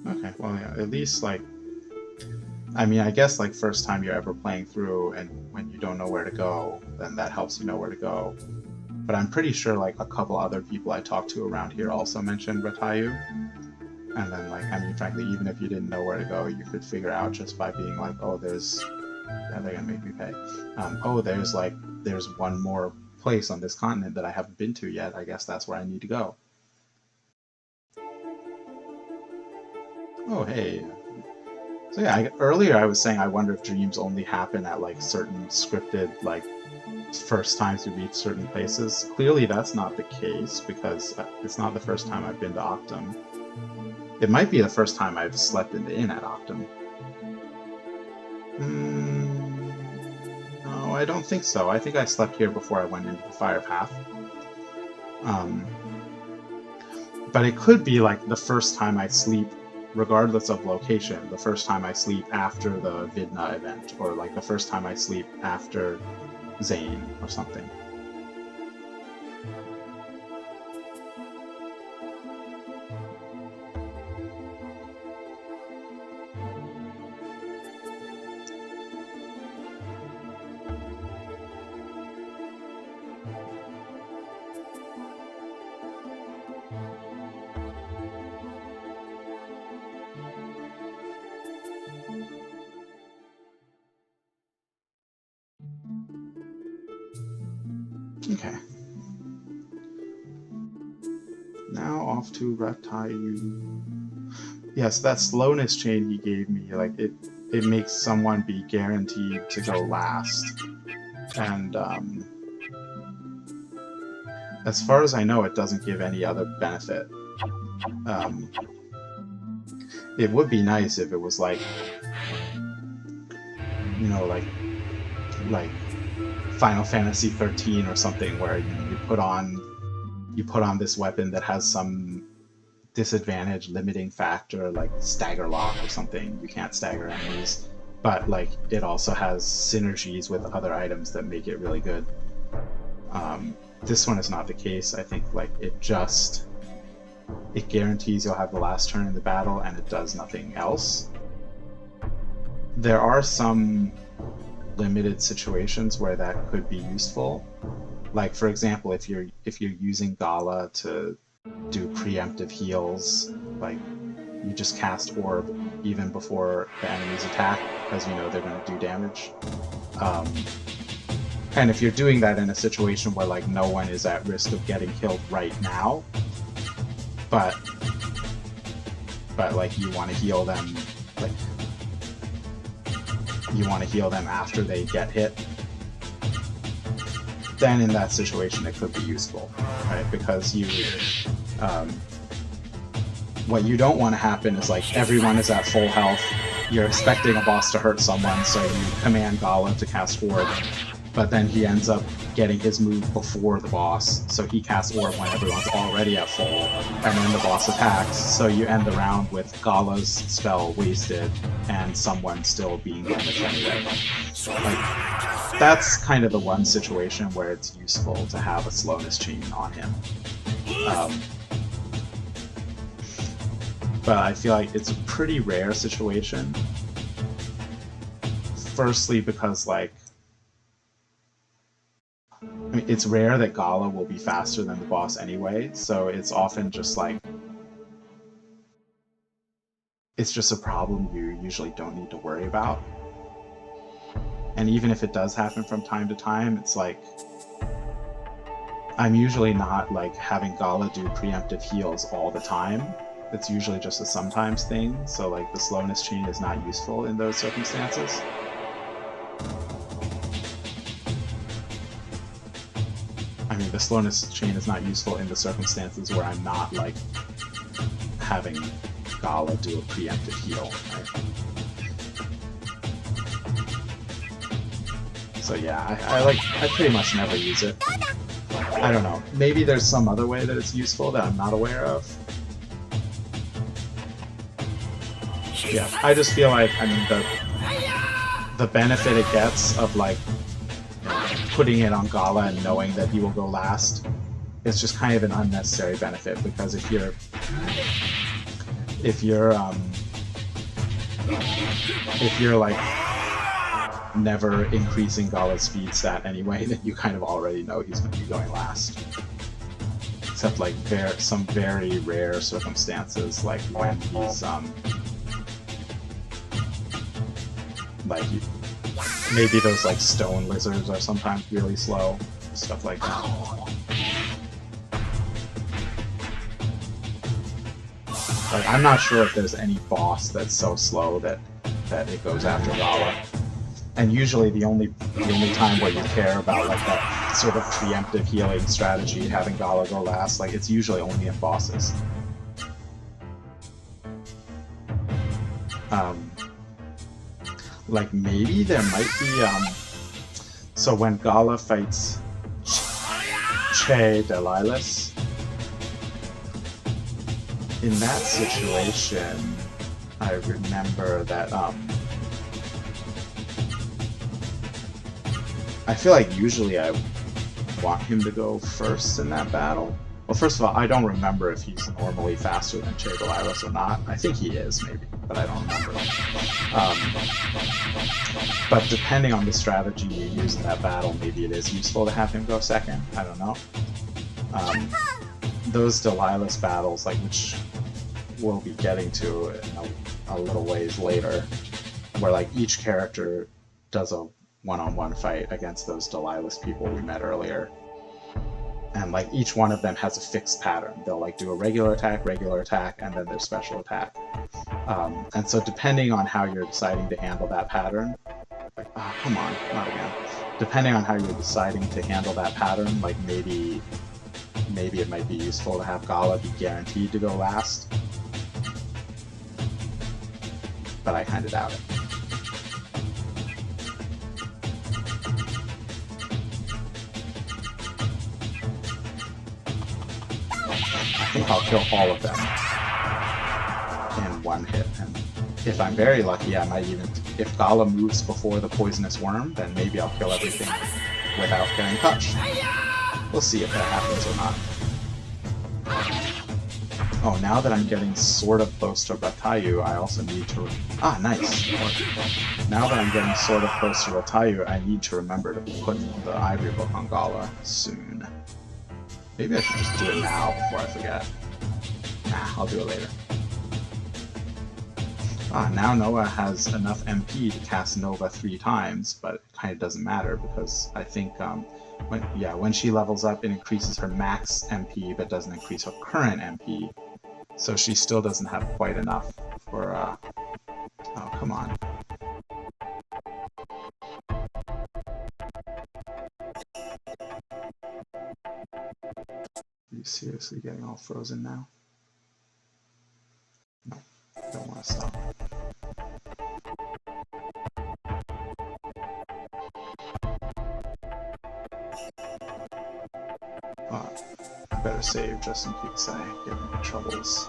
Okay, well, yeah, at least, like, I mean, I guess, like, first time you're ever playing through, and when you don't know where to go, then that helps you know where to go. But I'm pretty sure, like, a couple other people I talked to around here also mentioned Ratayu. And then, like, I mean, frankly, even if you didn't know where to go, you could figure out just by being like, oh, there's... Yeah, they're gonna make me pay. Oh, there's one more place on this continent that I haven't been to yet. I guess that's where I need to go. Oh, hey. So yeah, earlier I was saying I wonder if dreams only happen at like certain scripted, like, first times you reach certain places. Clearly that's not the case, because it's not the first time I've been to Octam. It might be the first time I've slept in the inn at Octam. No, I don't think so. I think I slept here before I went into the fire path. But it could be like the first time I sleep, regardless of location, the first time I sleep after the Vidna event, or like the first time I sleep after Xain or something. Okay. Now off to Ratayu. Yes, that slowness chain he gave me, like, it makes someone be guaranteed to go last. And, as far as I know, it doesn't give any other benefit. It would be nice if it was like, you know, like Final Fantasy 13 or something, where you put on this weapon that has some disadvantage limiting factor, like stagger lock or something. You can't stagger enemies, but like it also has synergies with other items that make it really good. This one is not the case. I think like it just it guarantees you'll have the last turn in the battle, and it does nothing else. There are some limited situations where that could be useful. Like, for example, if you're using Gala to do preemptive heals, like you just cast Orb even before the enemies attack because you know they're going to do damage. And if you're doing that in a situation where like no one is at risk of getting killed right now, but like you want to heal them, like you want to heal them after they get hit, then in that situation it could be useful, right? Because you, what you don't want to happen is like everyone is at full health, you're expecting a boss to hurt someone, so you command Gala to cast Orb, but then he ends up getting his move before the boss, so he casts Orb when everyone's already at full, and then the boss attacks, so you end the round with Gala's spell wasted, and someone still being damaged anyway. Like, that's kind of the one situation where it's useful to have a slowness chain on him. But I feel like it's a pretty rare situation. Firstly, because like, I mean, it's rare that Gala will be faster than the boss anyway, so it's often just like, it's just a problem you usually don't need to worry about. And even if it does happen from time to time, it's like, I'm usually not like having Gala do preemptive heals all the time. It's usually just a sometimes thing, so like the slowness chain is not useful in those circumstances. I mean, the slowness chain is not useful in the circumstances where I'm not like having Gala do a preemptive heal, right? So yeah, I pretty much never use it. I don't know, maybe there's some other way that it's useful that I'm not aware of. Yeah, I just feel like, I mean, the benefit it gets of like, you know, putting it on Gala and knowing that he will go last is just kind of an unnecessary benefit, because if you're like never increasing Gala's speed stat anyway, then you kind of already know he's going to be going last. Except like some very rare circumstances, like when he's like maybe those like stone lizards are sometimes really slow, stuff like that. Like, I'm not sure if there's any boss that's so slow that it goes after Gala. And usually the only time where you care about like that sort of preemptive healing strategy, having Gala go last, like it's usually only in bosses. Like maybe there might be so when Gala fights Che Delilus, in that situation I remember that I feel like usually I want him to go first in that battle. Well, first of all, I don't remember if he's normally faster than Che Delilus or not. I think he is, maybe, but I don't remember. But depending on the strategy you use in that battle, maybe it is useful to have him go second. I don't know. Those Delilus battles, like, which we'll be getting to in a little ways later, where like each character does a one-on-one fight against those Delilus people we met earlier. And like each one of them has a fixed pattern. They'll like do a regular attack, and then their special attack. And so depending on how you're deciding to handle that pattern, like, oh, come on, not again. Depending on how you're deciding to handle that pattern, like maybe it might be useful to have Gala be guaranteed to go last. But I kind of doubt it. I think I'll kill all of them in one hit, and if I'm very lucky, I might even, if Gala moves before the poisonous worm, then maybe I'll kill everything without getting touched. We'll see if that happens or not. Oh, now that I'm getting sort of close to Ratayu, I also need to... Ah, nice! Now that I'm getting sort of close to Ratayu, I need to remember to put the Ivory Book on Gala soon. Maybe I should just do it now before I forget. Nah, I'll do it later. Ah, now Noah has enough MP to cast Nova 3 times, but it kind of doesn't matter because I think when she levels up, it increases her max MP, but doesn't increase her current MP. So she still doesn't have quite enough for, oh, come on. Are you seriously getting all frozen now? No, don't want to stop. I better save just in case I get into troubles.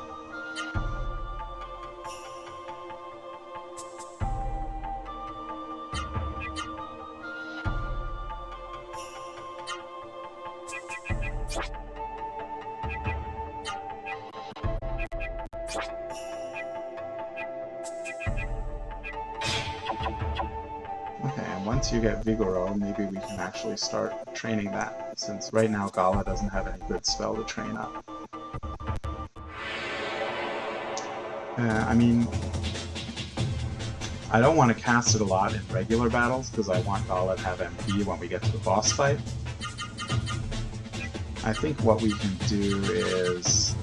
Okay, and once you get Vigoro, maybe we can actually start training that, since right now Gala doesn't have any good spell to train up. I mean, I don't want to cast it a lot in regular battles, because I want Gala to have MP when we get to the boss fight. I think what we can do is...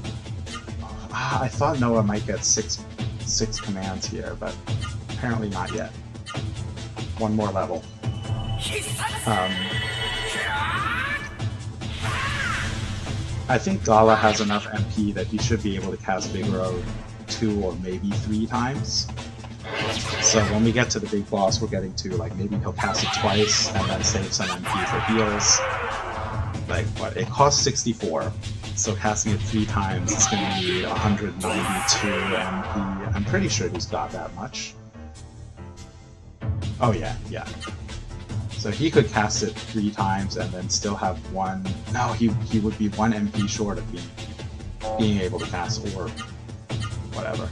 I thought Noah might get six commands here, but apparently not yet. One more level. I think Gala has enough MP that he should be able to cast Vigoro 2 or maybe 3 times. So when we get to the big boss, we're getting to, like, maybe he'll cast it twice and then save some MP for heals. Like, what? It costs 64, so casting it 3 times is going to need 192 MP. I'm pretty sure he's got that much. Oh yeah. So he could cast it 3 times and then still have one... No, he would be 1 MP short of being able to cast Orb. Whatever.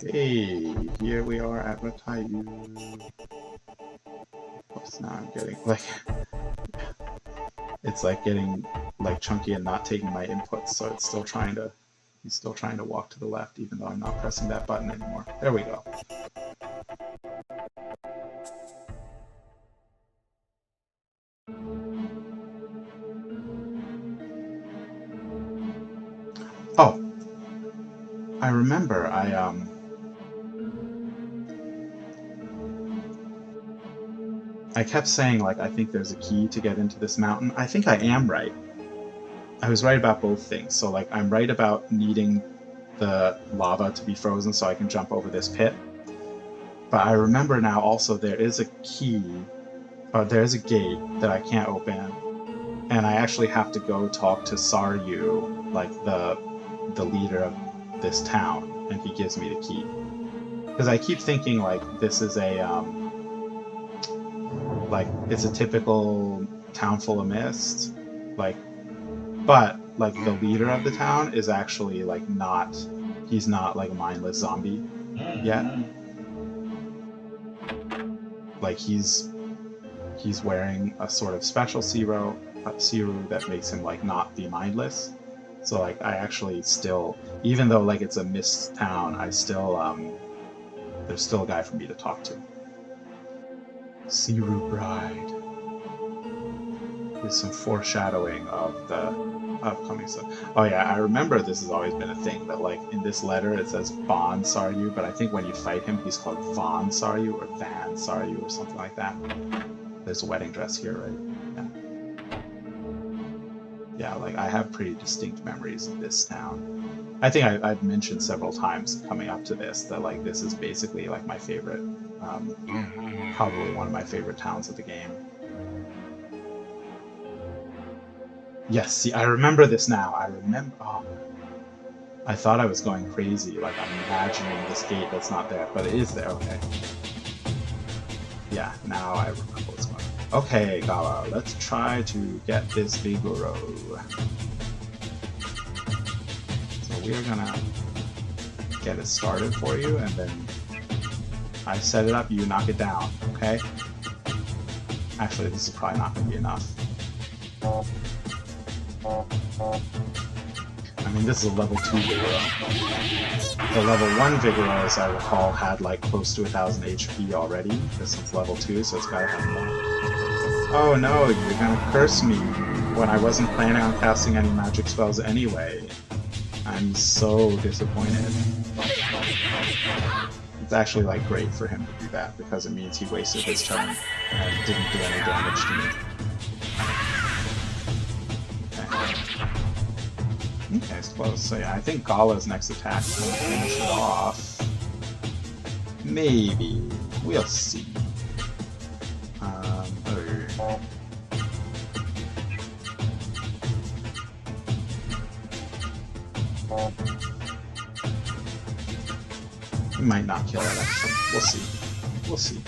Hey, here we are at Ratayu. Plus now I'm getting, like... It's like getting, like, chunky and not taking my inputs, so it's still trying to... He's still trying to walk to the left, even though I'm not pressing that button anymore. There we go. Oh! I remember, I kept saying, like, I think there's a key to get into this mountain. I think I am right. I was right about both things. So, like, I'm right about needing the lava to be frozen so I can jump over this pit. But I remember now also there is a key, or there's a gate that I can't open. And I actually have to go talk to Saryu, like, the leader of this town, and he gives me the key. Because I keep thinking, like, this is a, like, it's a typical town full of mist, like, but, like, the leader of the town is actually, like, not, he's not, like, a mindless zombie yet. Like, he's wearing a sort of special serum that makes him, like, not be mindless. So, like, I actually still, even though, like, it's a mist town, I still, there's still a guy for me to talk to. Siru Bride. There's some foreshadowing of the upcoming stuff. Oh yeah, I remember this has always been a thing, that, like, in this letter it says Von Saryu, but I think when you fight him he's called Von Saryu or Van Saryu or something like that. There's a wedding dress here, right? Yeah. yeah, like I have pretty distinct memories of this town. I think I've mentioned several times coming up to this that like this is basically like my favorite, probably one of my favorite towns of the game. Yes, see, I remember this now. I remember. Oh, I thought I was going crazy, like I'm imagining this gate that's not there, but it is there. Okay. Yeah, now I remember what's going on. Okay, Gala, let's try to get this Vigoro. So we're gonna get it started for you, and then I set it up, you knock it down, okay? Actually, this is probably not gonna be enough. I mean, this is a level 2 Vigoro. The level 1 Vigoro, as I recall, had like close to 1000 HP already. This one's level 2, so it's gotta have more. Oh no, you're gonna curse me when I wasn't planning on casting any magic spells anyway. I'm so disappointed. It's actually like great for him to do that because it means he wasted his turn and didn't do any damage to me. Okay, it's close. So yeah, I think Gala's next attack is going to finish it off. Maybe. We'll see. We might not kill it, actually. We'll see. We'll see.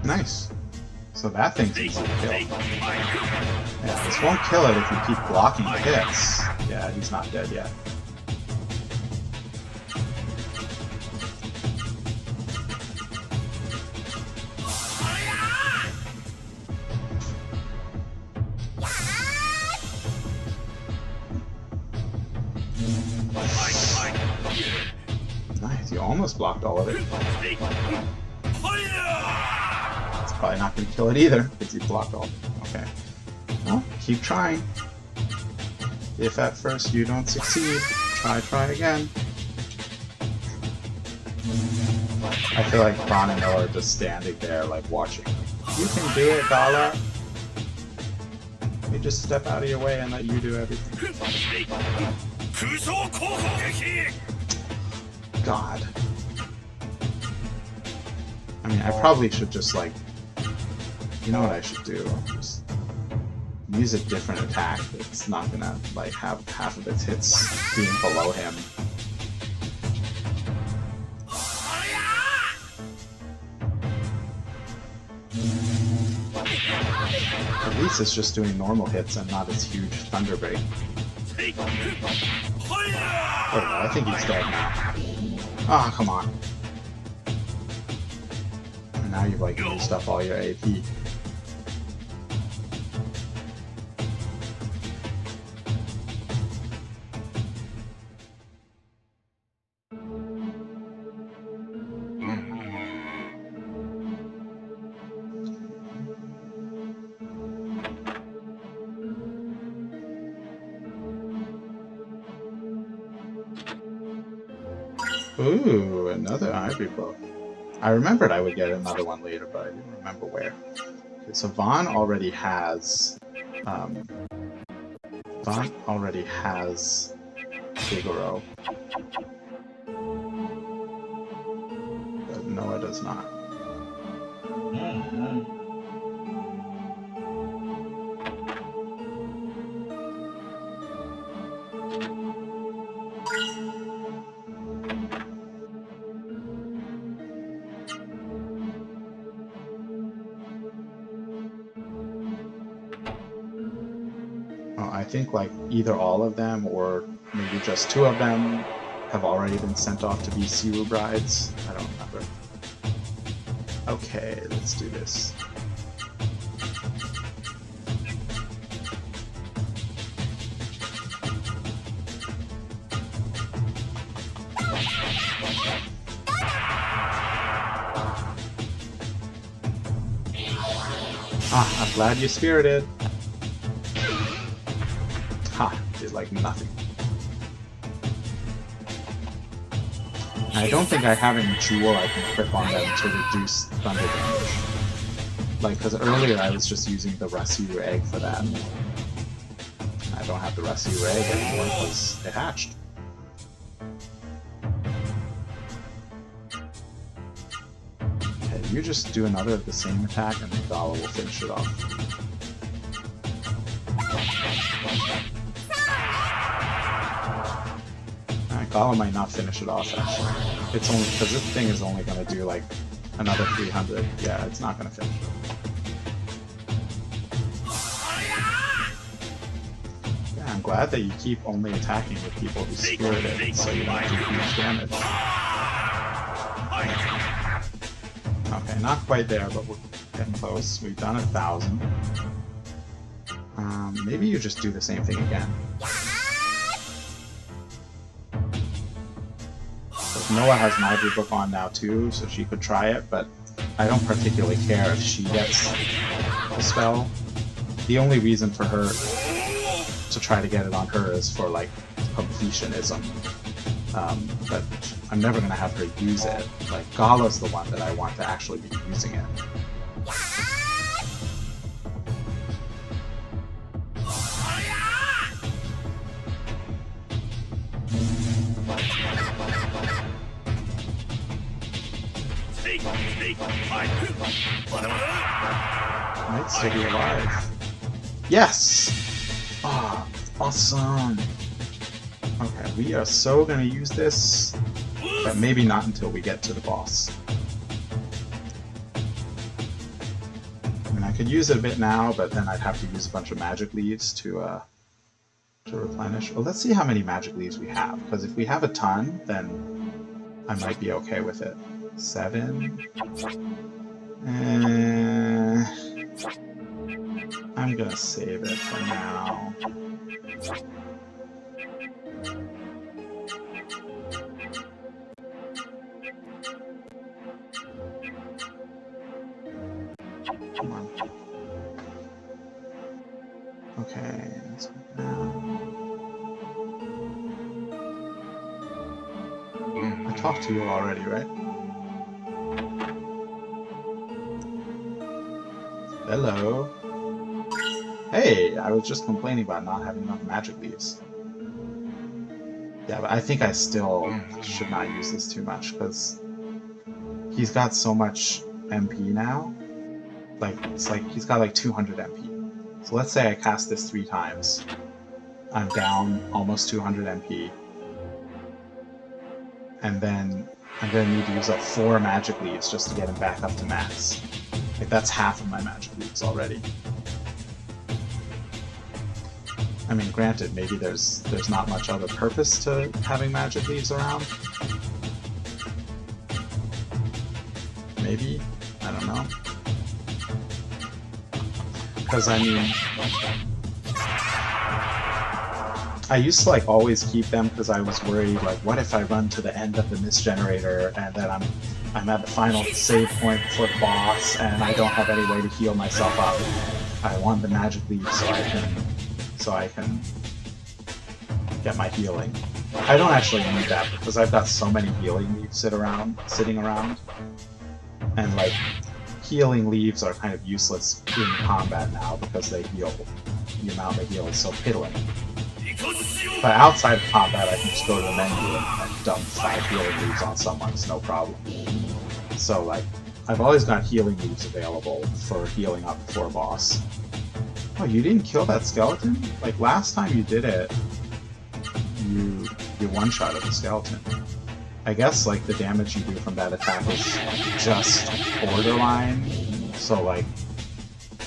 Nice. So that thing's easy to kill. Yeah, this won't kill it if you keep blocking hits. Yeah, he's not dead yet. Nice, you almost blocked all of it. Probably not going to kill it either, because you blocked all of it. Okay. Well, keep trying. If at first you don't succeed, try again. I feel like Bron and Noah are just standing there, like, watching. You can do it, Gala! They just step out of your way and let you do everything. God. I mean, I probably should just, like, you know what I should do? Just use a different attack that's not gonna like have half of its hits being below him. At least it's just doing normal hits and not its huge thunder break. Oh, I think he's dead now. Ah, oh, come on. And now you've like used up all your AP. Ooh, another ivory book. I remembered I would get another one later, but I didn't remember where. Okay, so Vaughn already has Vigoro. But Noah does not. I think like either all of them or maybe just 2 of them have already been sent off to be Siwu brides. I don't remember. Okay, let's do this. Ah, I'm glad you spirited. like nothing. I don't think I have any jewel I can equip on them to reduce thunder damage. Like, because earlier I was just using the Ratayu egg for that. I don't have the Ratayu egg anymore because it hatched. Okay, you just do another of the same attack and the Gala will finish it off. Gala might not finish it off, actually. It's only because this thing is only going to do like another 300. Yeah, it's not going to finish it. Yeah, I'm glad that you keep only attacking with people who spirited, so you don't do huge damage. Okay, not quite there, but we're getting close. We've done 1,000. Maybe you just do the same thing again. Noah has Magic Book on now too, so she could try it, but I don't particularly care if she gets the spell. The only reason for her to try to get it on her is for like completionism. But I'm never going to have her use it. Like, Gala's the one that I want to actually be using it. Might still be alive. Yes! Ah, oh, awesome! Okay, we are so gonna use this, but maybe not until we get to the boss. I mean, I could use it a bit now, but then I'd have to use a bunch of magic leaves to replenish. Well, let's see how many magic leaves we have, because if we have a ton, then I might be okay with it. 7. I'm gonna save it for now. Come on. Okay, that's good now. I talked to you already, right? Hello. Hey, I was just complaining about not having enough magic leaves. Yeah, but I think I still should not use this too much, because he's got so much MP now. Like, it's like he's got like 200 MP. So let's say I cast this 3 times. I'm down almost 200 MP. And then I'm going to need to use up 4 magic leaves just to get him back up to max. Like, that's half of my magic leaves already. I mean, granted, maybe there's not much other purpose to having magic leaves around. Maybe? I don't know. Because, I mean, I used to like always keep them because I was worried, like, what if I run to the end of the Mist generator and then I'm at the final save point before the boss and I don't have any way to heal myself up. I want the magic leaf so I can get my healing. I don't actually need that because I've got so many healing leaves sitting around. And like, healing leaves are kind of useless in combat now because they heal. The amount they heal is so piddling. But outside of combat, I can just go to the menu and dump 5 healing leaves on someone, it's no problem. So, like, I've always got healing leaves available for healing up before a boss. Oh, you didn't kill that skeleton? Like, last time you did it, you one-shotted the skeleton. I guess, like, the damage you do from that attack is just borderline, so, like,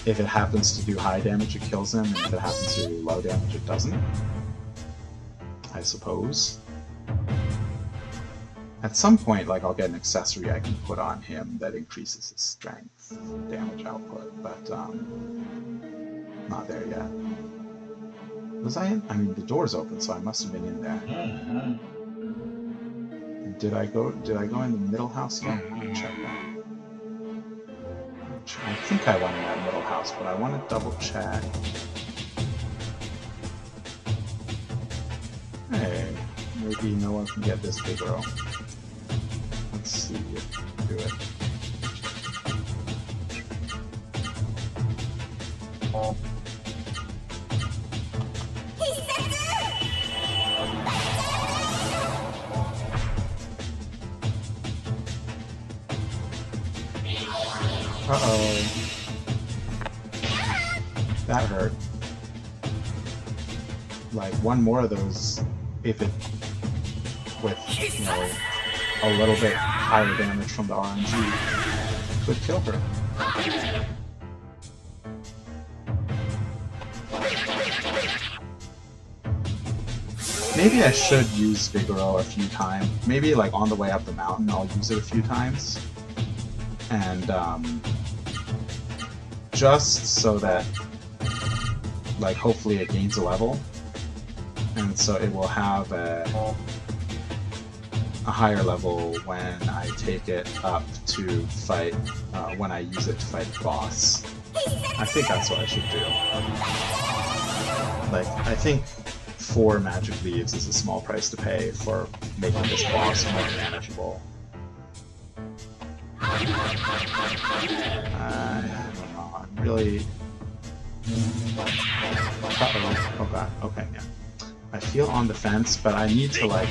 if it happens to do high damage, it kills him, and if it happens to do low damage, it doesn't. I suppose. At some point, like, I'll get an accessory I can put on him that increases his strength damage output, but, not there yet. Was I in? I mean, the door's open, so I must have been in there. Did I go in the middle house yet? Let me check that. I think I went in that middle house, but I want to double check. maybe Noah can get this big row. Let's see if we can do it. Uh-oh. That hurt. Like, one more of those, if it, with, you know, a little bit higher damage from the RNG, could kill her. Maybe I should use Vigoro a few times. Maybe, like, on the way up the mountain, I'll use it a few times. And, just so that, like, hopefully it gains a level. And so it will have a higher level when I take it up to fight, when I use it to fight the boss. I think that's what I should do. Like, I think 4 magic leaves is a small price to pay for making this boss more manageable. I don't know, I'm really... Uh-oh, oh god, okay, yeah. I feel on the fence, but I need to, like...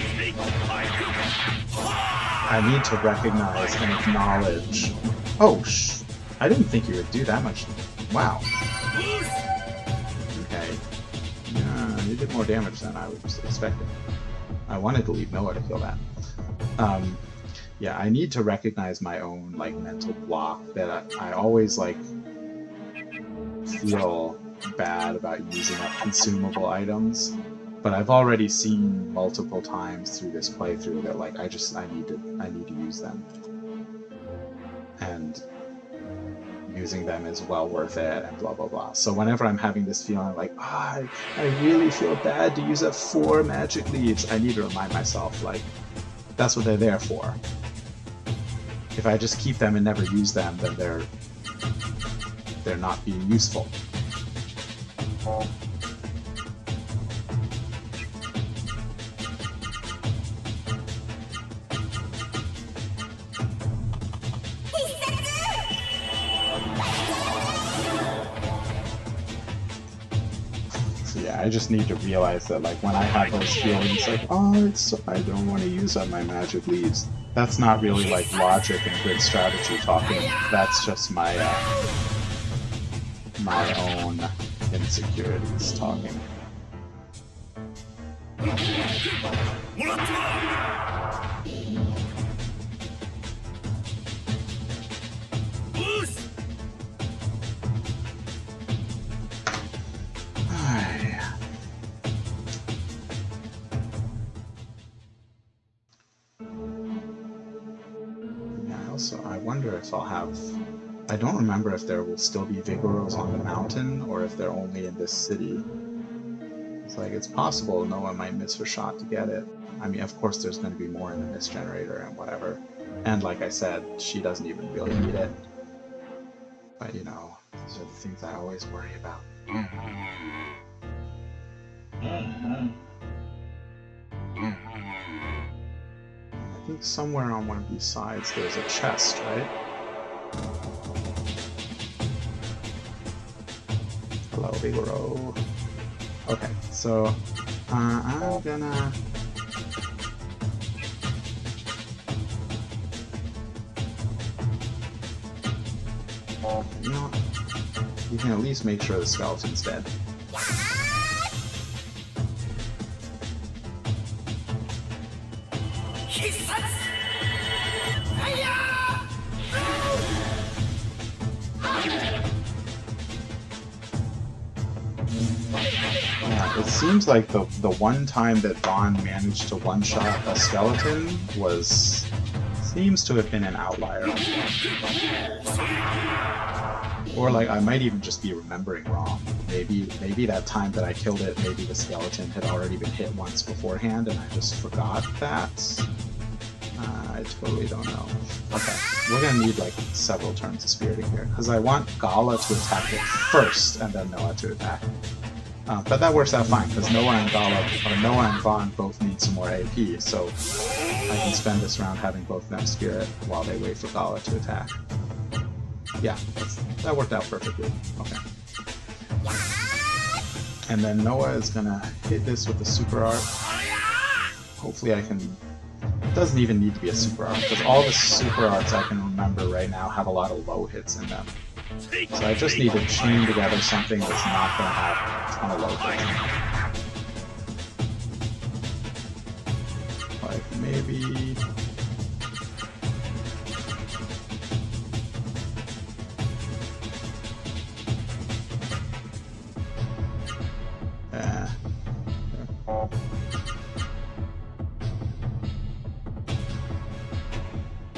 I need to recognize and acknowledge... Oh, I didn't think you would do that much. Wow. Okay. Yeah, you did more damage than I was expecting. I wanted to leave Noah to kill that. Yeah, I need to recognize my own, like, mental block that I always, like, feel bad about using up consumable items, but I've already seen multiple times through this playthrough that, like, I need to use them. And using them is well worth it, and blah blah blah. So whenever I'm having this feeling like, I really feel bad to use up 4 magic leaves, I need to remind myself, like, that's what they're there for. If I just keep them and never use them, then they're not being useful. So yeah, I just need to realize that, like, when I have those feelings like, I don't want to use up my magic leaves, that's not really, like, logic and good strategy talking. That's just my own insecurities talking. So I wonder if I'll have... I don't remember if there will still be Vigoros on the mountain, or if they're only in this city. It's like, it's possible no one might miss her shot to get it. I mean, of course there's going to be more in the Mist generator and whatever. And like I said, she doesn't even really need it. But, you know, these are the things I always worry about. I think somewhere on one of these sides there's a chest, right? Hello, Vigoro. Okay, so I'm gonna... You know, you can at least make sure the skeleton's dead. It seems like the one time that Vaughn managed to one-shot a skeleton seems to have been an outlier. Or, like, I might even just be remembering wrong. Maybe that time that I killed it, maybe the skeleton had already been hit once beforehand and I just forgot that. I totally don't know. Okay, we're gonna need, like, several turns of spiriting here, because I want Gala to attack it first and then Noah to attack. But that works out fine, because Noah and Vaughn both need some more AP, so I can spend this round having both of them Spirit while they wait for Gala to attack. Yeah, that worked out perfectly. Okay. And then Noah is gonna hit this with the Super Art. Hopefully I can... It doesn't even need to be a Super Art, because all the Super Arts I can remember right now have a lot of low hits in them. So I just need to chain together something that's not going to have a ton of low hits. Like maybe...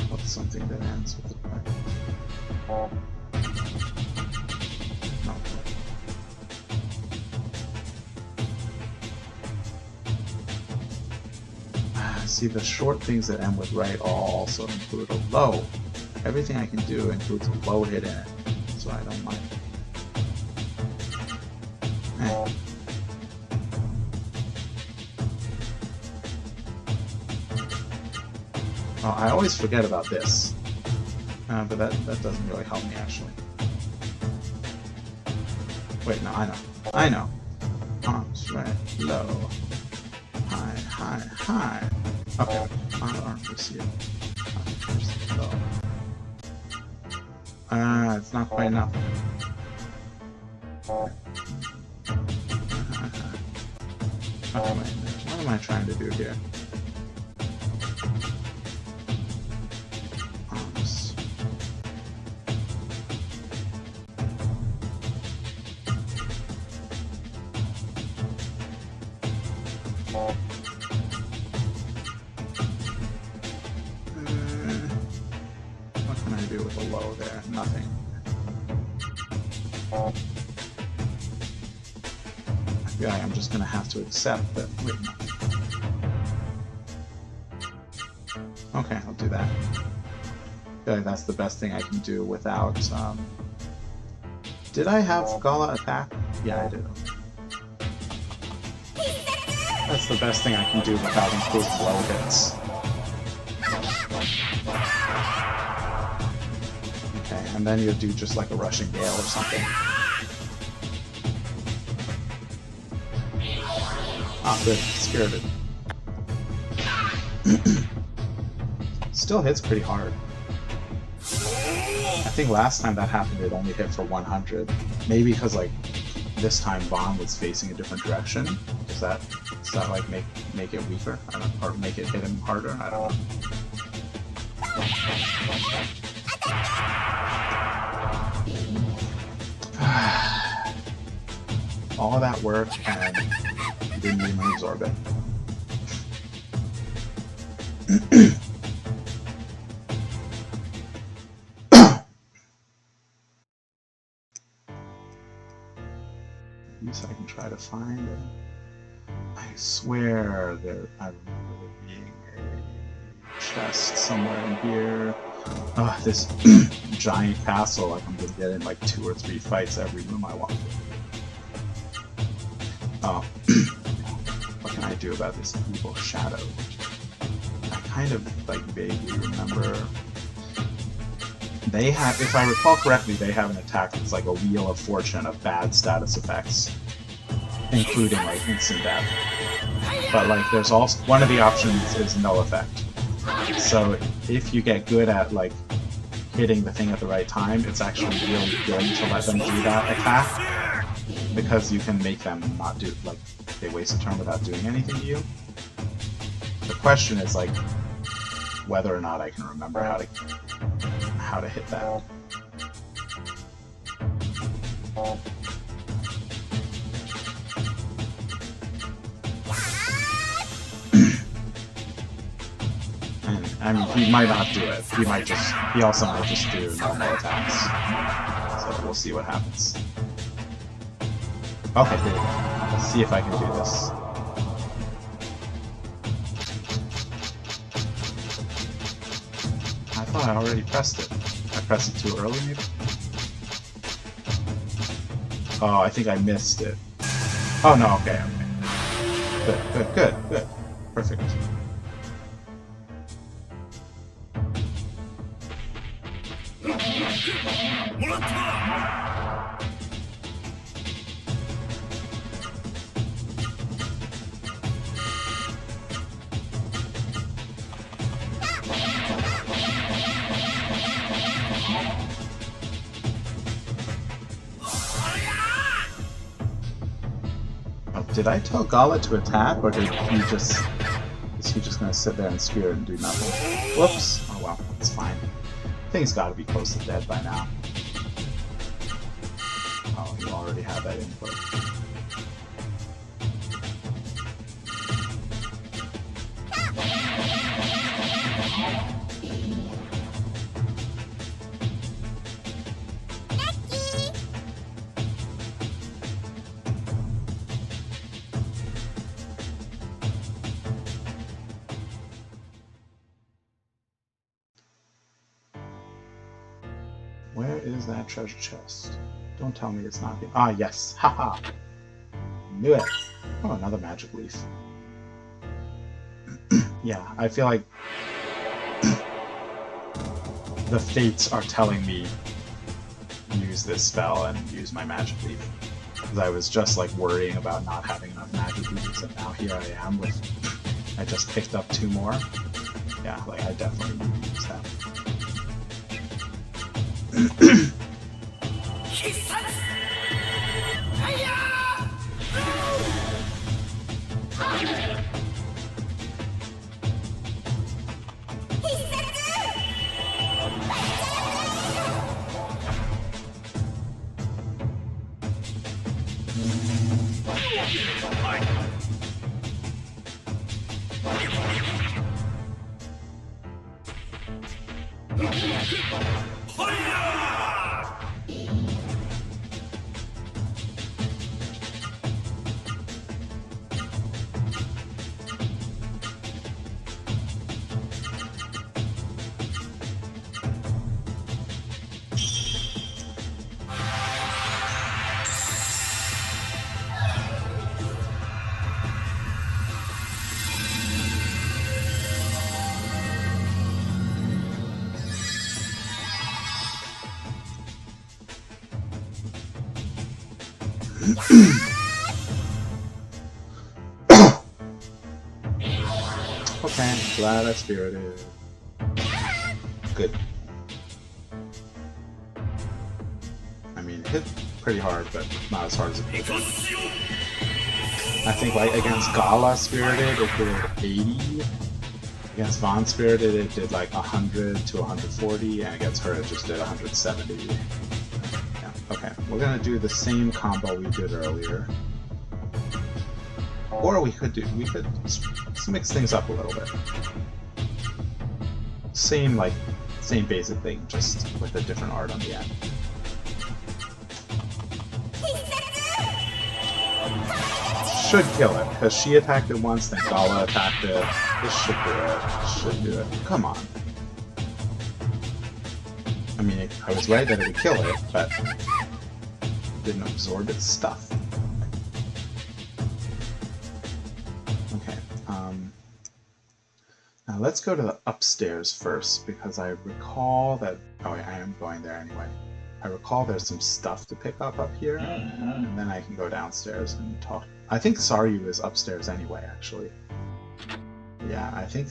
What's something that ends with the back? See, the short things that end with right all also include a low. Everything I can do includes a low hit in it, so I don't mind. Oh, I always forget about this, but that doesn't really help me actually. Wait, no, I know. Arms right, low, high, high, high. Okay, arm receive. It's not quite enough. Okay, wait, what am I trying to do here? Arms. What can I do with a low there? Nothing. I feel like I'm just gonna have to accept that. Wait, no. Okay, I'll do that. I feel like that's the best thing I can do without. Did I have Gala attack? Yeah, I did. That's the best thing I can do without including low hits. Okay, and then you do just like a rushing gale or something. Ah, good. Spirited. Still hits pretty hard. I think last time that happened it only hit for 100. Maybe because like this time Vaughn was facing a different direction. Does that like make it weaker? I don't know, or make it hit him harder? I don't know. All that work and didn't even absorb it. At least I can try to find it. I swear I remember there being a chest somewhere in here. Oh, this giant castle, like I'm gonna get in like 2 or 3 fights every room I walk through. Oh, what can I do about this evil shadow? I kind of like vaguely remember they have, if I recall correctly, they have an attack that's like a Wheel of Fortune of bad status effects, including like instant death. But like there's also, one of the options is no effect. So if you get good at like hitting the thing at the right time, it's actually really good to let them do that attack, because you can make them not do, like, they waste a turn without doing anything to you. The question is like whether or not I can remember how to hit that. I mean, he might not do it. He also might just do normal attacks. So we'll see what happens. Okay, here we go. Let's see if I can do this. I thought I already pressed it. I pressed it too early, maybe? Oh, I think I missed it. Oh no, okay, okay. Good. Perfect. Did I tell Gala to attack, or is he just gonna sit there and spear and do nothing? Whoops. Oh well, it's fine. Thing's gotta be close to dead by now. Oh, you already have that input. Where is that treasure chest? Don't tell me it's not here. Ah, yes. Haha. Knew it. Oh, another magic leaf. Yeah, I feel like the fates are telling me use this spell and use my magic leaf. Because I was just like worrying about not having enough magic leaves, and now here I am with I just picked up 2 more. Yeah, like I definitely need to use that. Okay, glad I spirited. Good. I mean, hit pretty hard, but not as hard as it could. I think like against Gala Spirited it did 80. Against Von Spirited it did like 100 to 140, and against her it just did 170. Yeah, okay. We're gonna do the same combo we did earlier. Or we could mix things up a little bit. Same basic thing, just with a different art on the end. Should kill it, because she attacked it once, then Gala attacked it. This should do it. Should do it. Come on. I mean, I was right that it would kill it, but didn't absorb its stuff. Okay. Now let's go to the upstairs first, because I recall that... Oh, I am going there anyway. I recall there's some stuff to pick up here, and then I can go downstairs and talk. I think Saryu is upstairs anyway, actually. Yeah, I think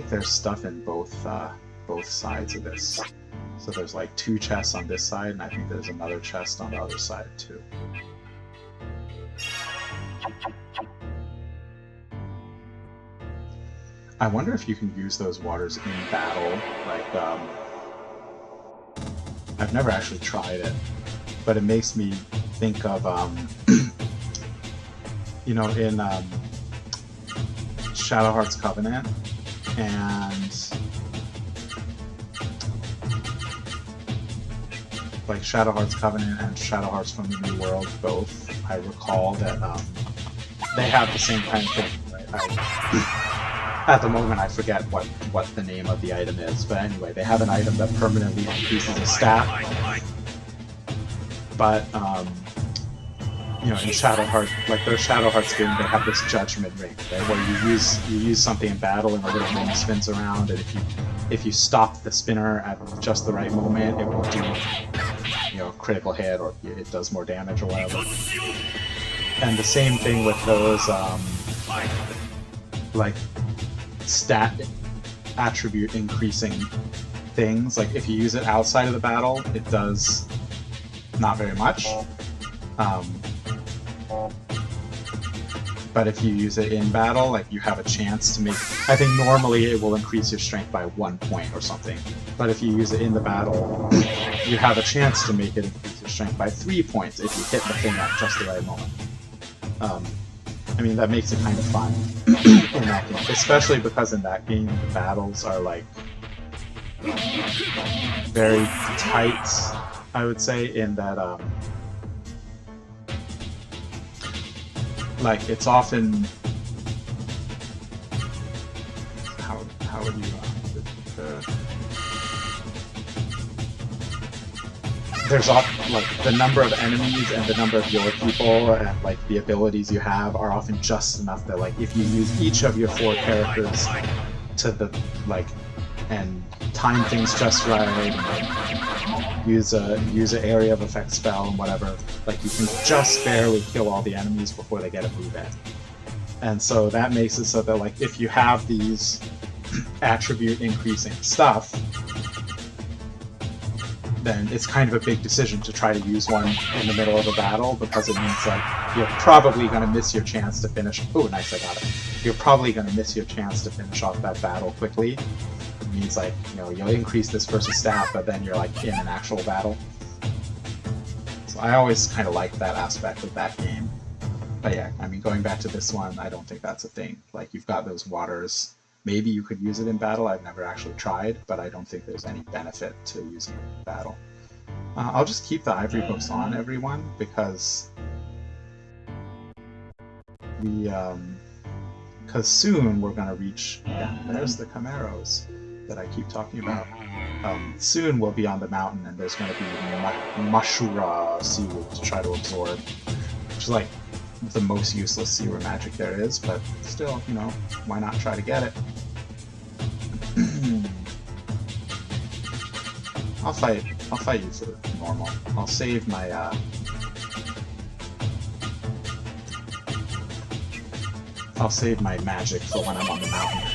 there's stuff in both sides of this. So there's like 2 chests on this side, and I think there's another chest on the other side too. I wonder if you can use those waters in battle. Like, I've never actually tried it, but it makes me think of, you know, in Shadow Heart's Covenant, and like Shadow Heart's Covenant and Shadow Hearts from the New World, both, I recall that they have the same kind of thing, right? At the moment, I forget what the name of the item is, but anyway, they have an item that permanently increases a stat. But you know, in Shadowheart, like their Shadowheart's game, they have this judgment ring, right, where you use something in battle and a little ring spins around, and if you stop the spinner at just the right moment, it will do, you know, a critical hit, or it does more damage or whatever. And the same thing with those like stat attribute increasing things. Like if you use it outside of the battle, it does not very much. But if you use it in battle, like you have a chance to make... I think normally it will increase your strength by 1 point or something. But if you use it in the battle, you have a chance to make it increase your strength by 3 points if you hit the thing at just the right moment. I mean, that makes it kind of fun in that game. Especially because in that game, the battles are like very tight, I would say, in that like it's often how would you there's often like the number of enemies and the number of your people and like the abilities you have are often just enough that like if you use each of your 4 characters to the like and time things just right and like, use an area of effect spell and whatever, like you can just barely kill all the enemies before they get a move in. And so that makes it so that like if you have these attribute increasing stuff, then it's kind of a big decision to try to use one in the middle of a battle, because it means like you're probably going to miss your chance to finish. Oh, nice, I got it. You're probably going to miss your chance to finish off that battle quickly. It means like, you know, you'll increase this person's stat, but then you're like in an actual battle. So I always kind of like that aspect of that game. But yeah, I mean, going back to this one, I don't think that's a thing. Like, you've got those waters. Maybe you could use it in battle. I've never actually tried, but I don't think there's any benefit to using it in battle. I'll just keep the ivory books on, everyone, because because soon we're going to reach... Yeah, there's the Camaros that I keep talking about. Soon we'll be on the mountain, and there's going to be Mashura seaweed to try to absorb, which is like the most useless sewer magic there is, but still, you know, why not try to get it? I'll fight you for normal. I'll save my magic for when I'm on the mountain.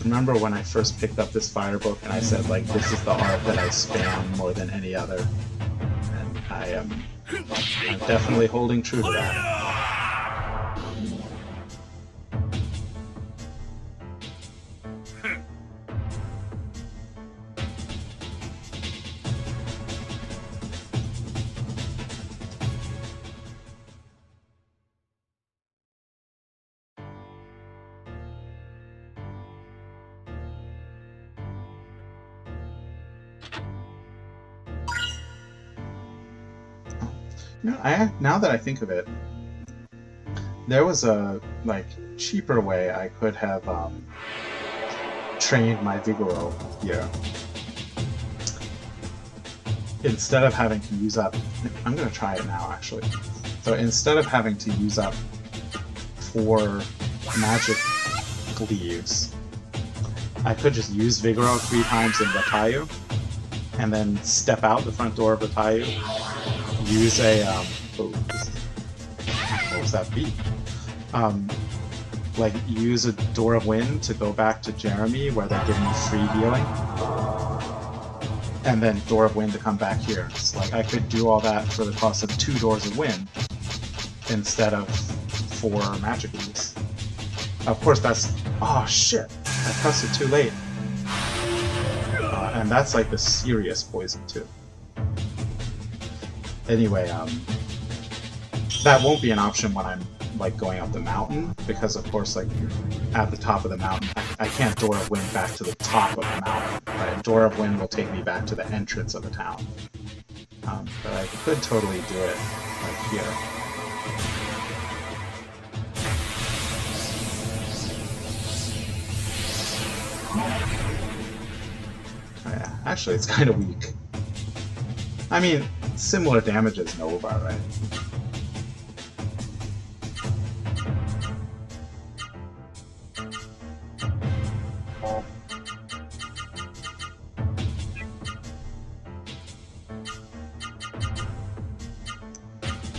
Remember when I first picked up this fire book and I said, like, this is the art that I spam more than any other, and I'm definitely holding true to that. You know, now that I think of it, there was a like cheaper way I could have trained my Vigoro here. Instead of having to use up, I'm gonna try it now actually. So instead of having to use up 4 magic leaves, I could just use Vigoro 3 times in Ratayu, and then step out the front door of Ratayu. Use a what was that beat? like use a Door of Wind to go back to Jeremy where they give me free healing, and then Door of Wind to come back here. It's like I could do all that for the cost of 2 Doors of Wind instead of 4 magic use. Of course, that's... oh shit! I pressed it too late. And that's like the serious poison too. Anyway, that won't be an option when I'm like going up the mountain, because of course, like at the top of the mountain, I can't Door of Wind back to the top of the mountain. Right? Door of Wind will take me back to the entrance of the town. But I could totally do it like here. Oh, yeah, actually, it's kind of weak. I mean, similar damage as Nova, right?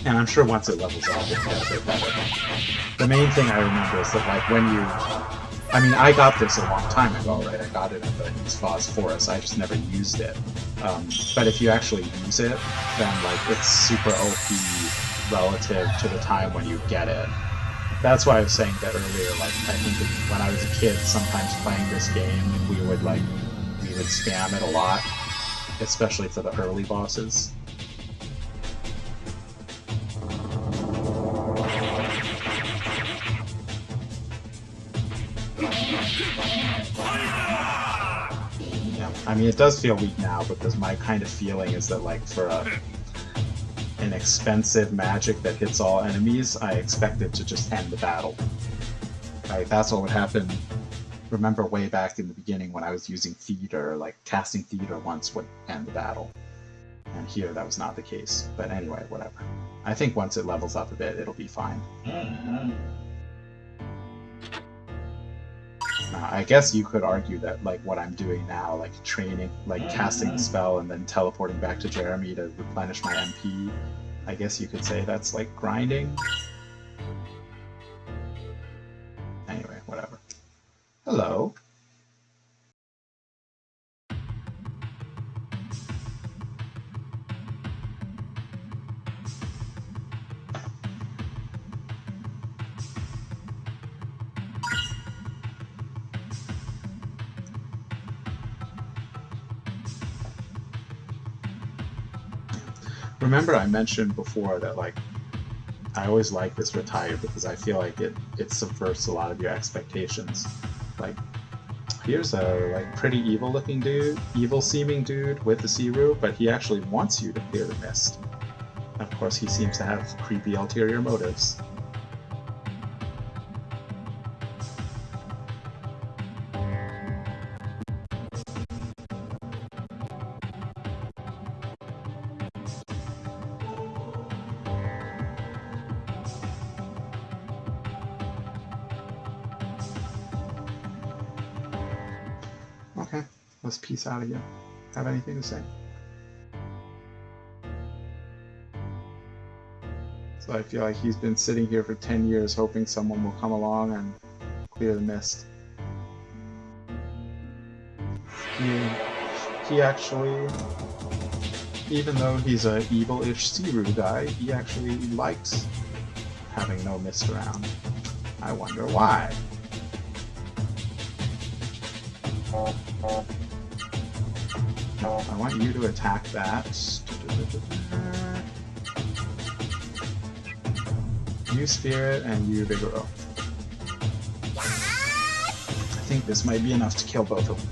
And I'm sure once it levels up, it'll get a bit better. The main thing I remember is that, like, when you... I mean, I got this a long time ago, right? I got it in the East Foz Forest, I just never used it. But if you actually use it, then, like, it's super OP relative to the time when you get it. That's why I was saying that earlier, like, I think that when I was a kid, sometimes playing this game, we would spam it a lot, especially for the early bosses. Yeah, I mean, it does feel weak now, because my kind of feeling is that, like, for an expensive magic that hits all enemies, I expect it to just end the battle. Like, that's what would happen. Remember way back in the beginning when I was using Theater, like, casting Theater once would end the battle. And here, that was not the case. But anyway, whatever. I think once it levels up a bit, it'll be fine. I guess you could argue that, like, what I'm doing now, like training, like casting the spell and then teleporting back to Jeremy to replenish my MP, I guess you could say that's like grinding. Anyway, whatever. Hello. Remember I mentioned before that, like, I always like this Ratayu because I feel like it subverts a lot of your expectations. Like, here's a like pretty evil looking dude, evil seeming dude with the Saryu, but he actually wants you to clear the mist. Of course, he seems to have creepy ulterior motives. Okay, let's peace out again. Have anything to say? So I feel like he's been sitting here for 10 years hoping someone will come along and clear the mist. He actually, even though he's a evil-ish Saryu guy, he actually likes having no mist around. I wonder why. No, I want you to attack that. You Spirit and you Vigoro. I think this might be enough to kill both of them.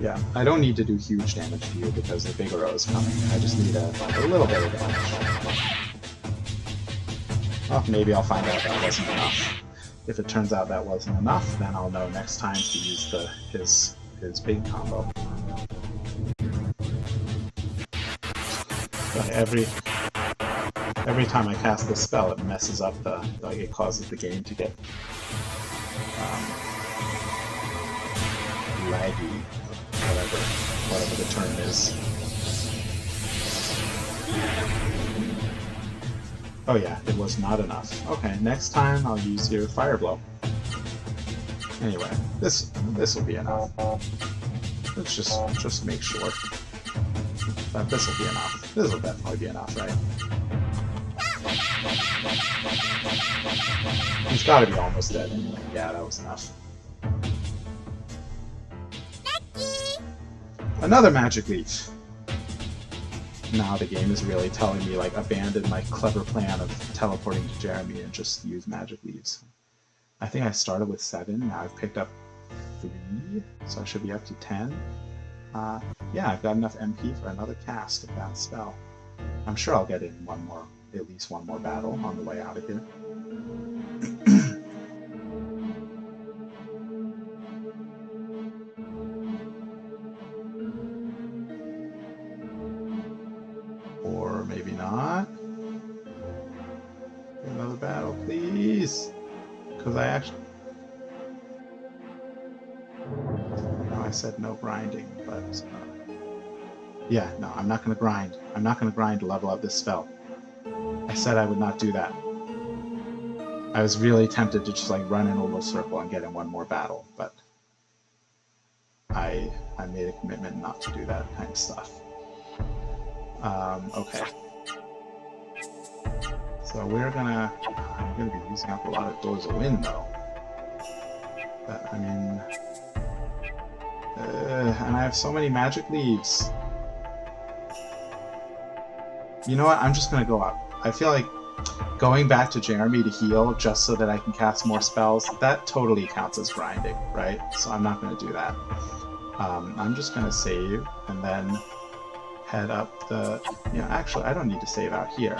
Yeah, I don't need to do huge damage to you because the Vigoro is coming. I just need a little bit of damage. Well, maybe I'll find out that wasn't enough. If it turns out that wasn't enough, then I'll know next time to use his big combo. But every time I cast this spell, it messes up it causes the game to get laggy, whatever the term is. Oh yeah, it was not enough. Okay, next time I'll use your fire blow. Anyway, this will be enough. Let's just make sure that this will be enough. This will definitely be enough, right? He's got to be almost dead anyway. Yeah, that was enough. Another magic leaf. Now the game is really telling me, like, abandon my clever plan of teleporting to Jeremy and just use magic leaves. I think I started with 7, now I've picked up 3, so I should be up to 10. Yeah, I've got enough MP for another cast of that spell. I'm sure I'll get in at least one more battle on the way out of here. Or maybe not. Another battle, please. Because I actually... No, I said no grinding, but... yeah, no, I'm not going to grind. I'm not going to grind to level up this spell. I said I would not do that. I was really tempted to just like run in a little circle and get in one more battle, but I made a commitment not to do that kind of stuff. Okay. So I'm gonna be using up a lot of doors of wind though. But, I mean, and I have so many magic leaves. You know what? I'm just gonna go up. I feel like going back to Jeremy to heal just so that I can cast more spells, that totally counts as grinding, right? So I'm not gonna do that. I'm just gonna save and then head up the... actually, I don't need to save out here.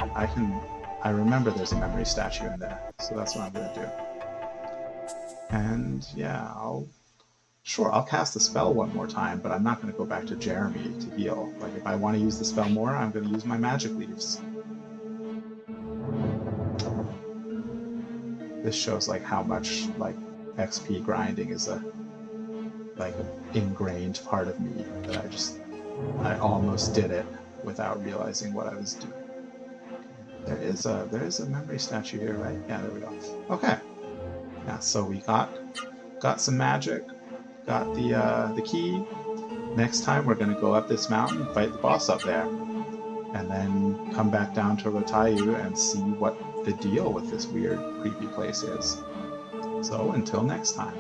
I remember there's a memory statue in there, so that's what I'm gonna do. And yeah, I'll cast the spell one more time, but I'm not gonna go back to Jeremy to heal. Like, if I want to use the spell more, I'm gonna use my magic leaves. This shows like how much like XP grinding is a ingrained part of me that I almost did it without realizing what I was doing. There is a memory statue here, right? Yeah, there we go. Okay. Yeah, so we got some magic, got the key. Next time we're gonna go up this mountain, fight the boss up there, and then come back down to Ratayu and see what the deal with this weird, creepy place is. So until next time.